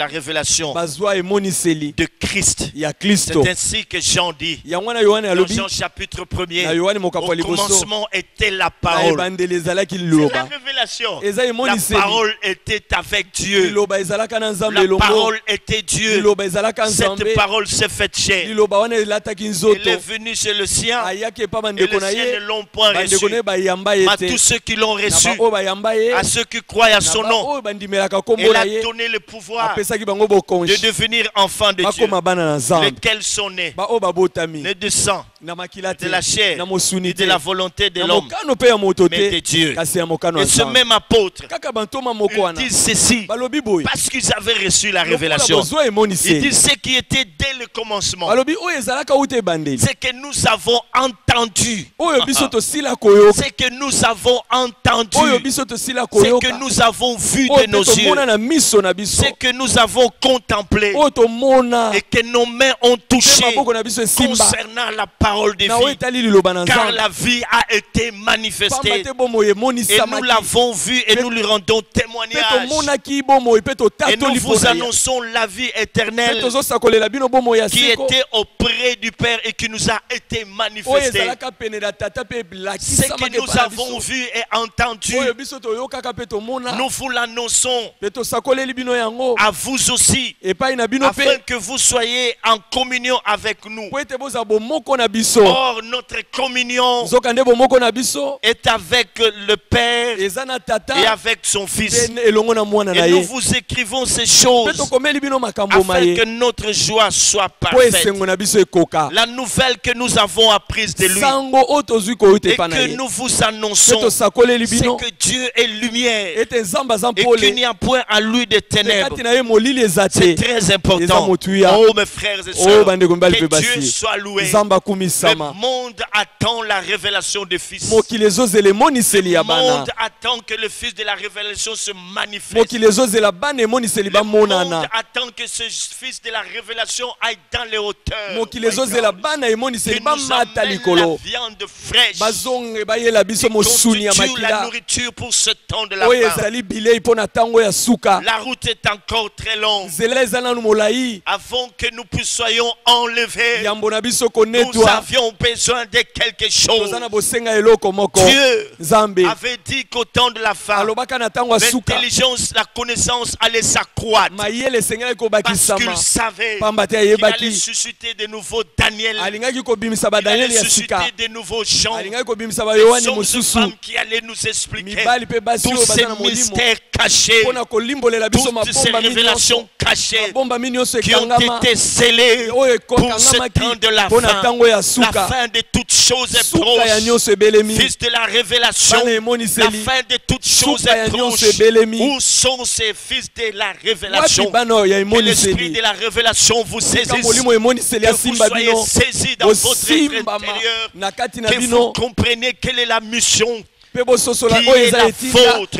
révélation bazwa emoniseli de Christ. ya kristo C'est ainsi que Jean dit, yango wana yohane dans alobi Jean chapitre na 1er, yohane mokambo ya au liboso commencement était la na parole. ebandeli ezalaki C'est la liloba révélation. eza La emoniseli parole était avec Dieu. liloba ezalaka na nzambe La elongo parole était Dieu. liloba ezalaka nzambe Cette parole s'est faite chair. liloba wana elataki Elle nzoto est venue chez le sien ayaki epa et bandeko les na siens ye ne l'ont point bandeko reçu. na ye bayamba ye Mais à te tous ceux qui l'ont na reçu, baoyo bayamba ye à ceux qui croient à na son nom, baoyo bandimelaka kombo elle na a ye donné le pouvoir apesaki bango de bokonzi devenir enfants de Dieu, bakoma bana na nzambe lesquels sont nés, baoyo babotami nés de sang, na makila te de la chair na mosuni et te de la volonté de na l'homme, mokano mpe ya moto mais de te Dieu. kasi ya mokano Et ya ce nzambe même apôtre, kaka bantoma moko ils wana disent ceci, balobi boye parce qu'ils avaient reçu la lokola révélation. bozwa Ils emoniseli disent ce qui était dès le commencement, balobi oyo ezalaka uta ebandeli c'est que nous avons entendu, oyo biso tosila koyoka c'est que nous avons entendu, oyo biso tosila c'est que koyoka nous avons vu oyo de nos mpe tomona yeux, na miso na biso c'est que nous avons contemplé oyo tomona et que nos mains ont mpe touché maboko na biso esimba concernant la parole de na oyo vie, etali liloba na car nzambe la vie a été pamba manifestée te bomoi et nous emonisamaki l'avons vue et nous lui rendons mpe témoignage tomonaki bomoi mpe et nous totatoli vous mpona ye annonçons la vie mpe éternelle tozosakolela bino bomoi ya qui seko était auprès du Père et qui nous a été oyo manifestée. ezalaka pene na tata mpe Ce elakisamaki que nous epa na avons biso vu et entendu, oyo biso toyokaka mpe tomona nous vous l'annonçons mpe tosakoleli bino yango à vous aussi, epai na bino afin mpe que vous soyez en communion avec nous. po ete bozala bomoko na biso Or, notre communion nzoka nde bomoko na biso est avec le Père eza na tata et avec son Fils. mpe elongo na mwana na Et nous ye vous écrivons ces mpe choses tokomeli bino makambo ma afin ye que notre joie soit po parfaite. esengo na biso ekoka La nouvelle que nous avons apprise de lui sango oyo tozwi koyuta et epa na que ye nous vous mpe annonçons, tosakoleli c'est bino que Dieu est lumière ete nzambe aza et mpole qu'il n'y a point à lui de te ténèbres. kati na ye molili eza te C'est très eza important. motuya Oh mes frères et oyo sœurs, bandeko mibali mpe que Dieu basi soit loué. nzambe Le akumisama monde attend la révélation du Fils. mokili ezozela emoniseli ya Le bana monde attend que le Fils de la révélation se manifeste. mokili ezozela bana emoniseli Le monde bamonana attend que ce Fils de la révélation aille dans les hauteurs. mokili ezozela bana emoniseli Qu'il nous bamata amène la likolo viande fraîche. bazonge bayela biso mosuni ya Constitue la makila nourriture pour ce temps de la oyo fin. ezali bilei mpo na ntango ya suka La route est encore très longue nzela eza nanu molai avant que nous soyons enlevés. yambo na biso Nous konetwa avions besoin de quelque chose. toza na bosenga eloko moko Dieu nzambe avait dit qu'au temps de la fin, alobaka na ntango ya suka l'intelligence, la connaissance allait s'accroître mayele esengeli parce kobakisama qu'il savait pamba te qu'il allait ayebaki susciter de nouveaux Daniel, alingaki kobimisa qu'il allait badanieli ya sika susciter de nouveaux gens, alingaki kobimisa des bayohani hommes et mosusu femmes qui allaient nous expliquer mibali mpe basi tous oyo ces baza na molimo mystères cachés, mpo na kolimbolela biso toutes ces mabomba révélations nyonso cachées mabomba nyonso qui ont ekangama été scellées oyo pour ce ekokangamaki temps de la mpo na fin. ntango ya La suka fin de toutes choses est suka ya proche. nyonso ebelemi Fils de la révélation, bana la emoniseli fin de toutes choses suka ya est nyonso proche. ebelemi Où sont ces fils de la wapi révélation? bana oyo ya Que l'esprit emoniseli de la révélation vous tika saisisse. molimo emoniseli Que vous asimba soyez bino saisis dans votre être bosimbama intérieur. na kati na Que vous bino compreniez quelle est la mission qui est la vôtre.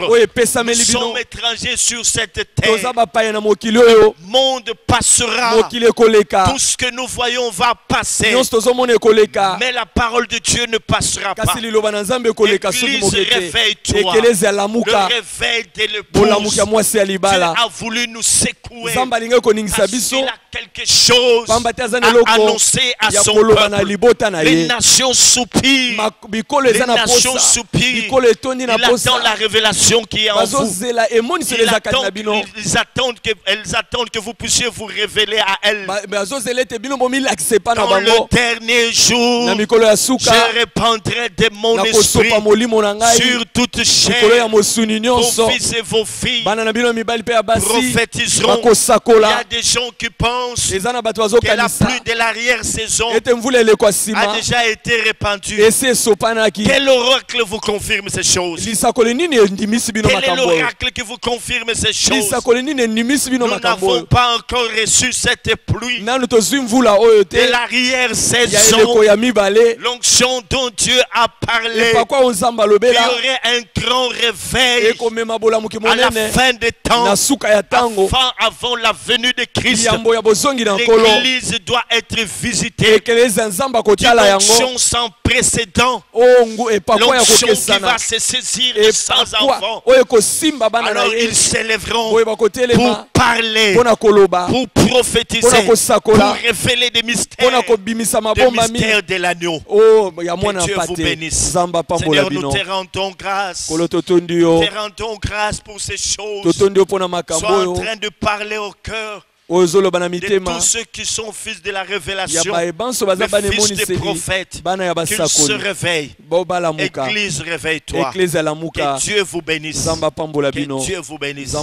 Nous sommes étrangers sur cette terre. Le monde passera. Tout ce que nous voyons va passer. Mais la parole de Dieu ne passera pas. Église, réveille-toi. Le réveil de l'épouse. Dieu a voulu nous secouer. Parce qu'il a quelque chose à annoncer à son peuple. Les nations soupirent. Les nations soupirent. Il attend la révélation qui est en vous. Elles attendent que vous puissiez vous révéler à elles. Dans le dernier jour, je répandrai de mon esprit sur toute chair. Vos fils et vos filles prophétiseront. Il y a des gens qui pensent que la pluie de l'arrière-saison a déjà été répandue. Quel oracle vous confirme ces choses? Quel est l'oracle qui vous confirme ces choses? Nous n'avons pas encore reçu cette pluie de l'arrière-saison. L'onction dont Dieu a parlé. Il y aurait un grand réveil à la fin des temps, avant la venue de Christ. L'église doit être visitée d'une onction sans précédent. L'onction qui va se saisir de sans enfant. Alors ils s'élèveront pour parler, pour prophétiser, pour révéler des mystères de l'agneau. Que Dieu vous bénisse. Seigneur, nous te rendons grâce. Te rendons grâce pour ces choses. Sois en train de parler au cœur de tous ceux qui sont fils de la révélation, les fils des prophètes, qu'ils se réveillent. Église, réveille-toi. Que Dieu vous bénisse. Que Dieu vous bénisse.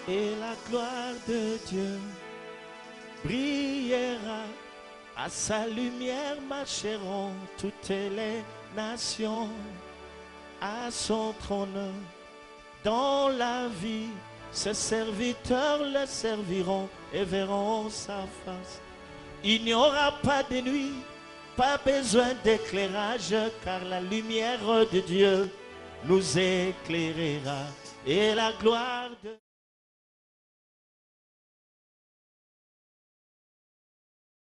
Et la gloire de Dieu brillera, à sa lumière marcheront toutes les nations, à son trône dans la vie. Ses serviteurs le serviront et verront sa face. Il n'y aura pas de nuit, pas besoin d'éclairage, car la lumière de Dieu nous éclairera. Et la gloire de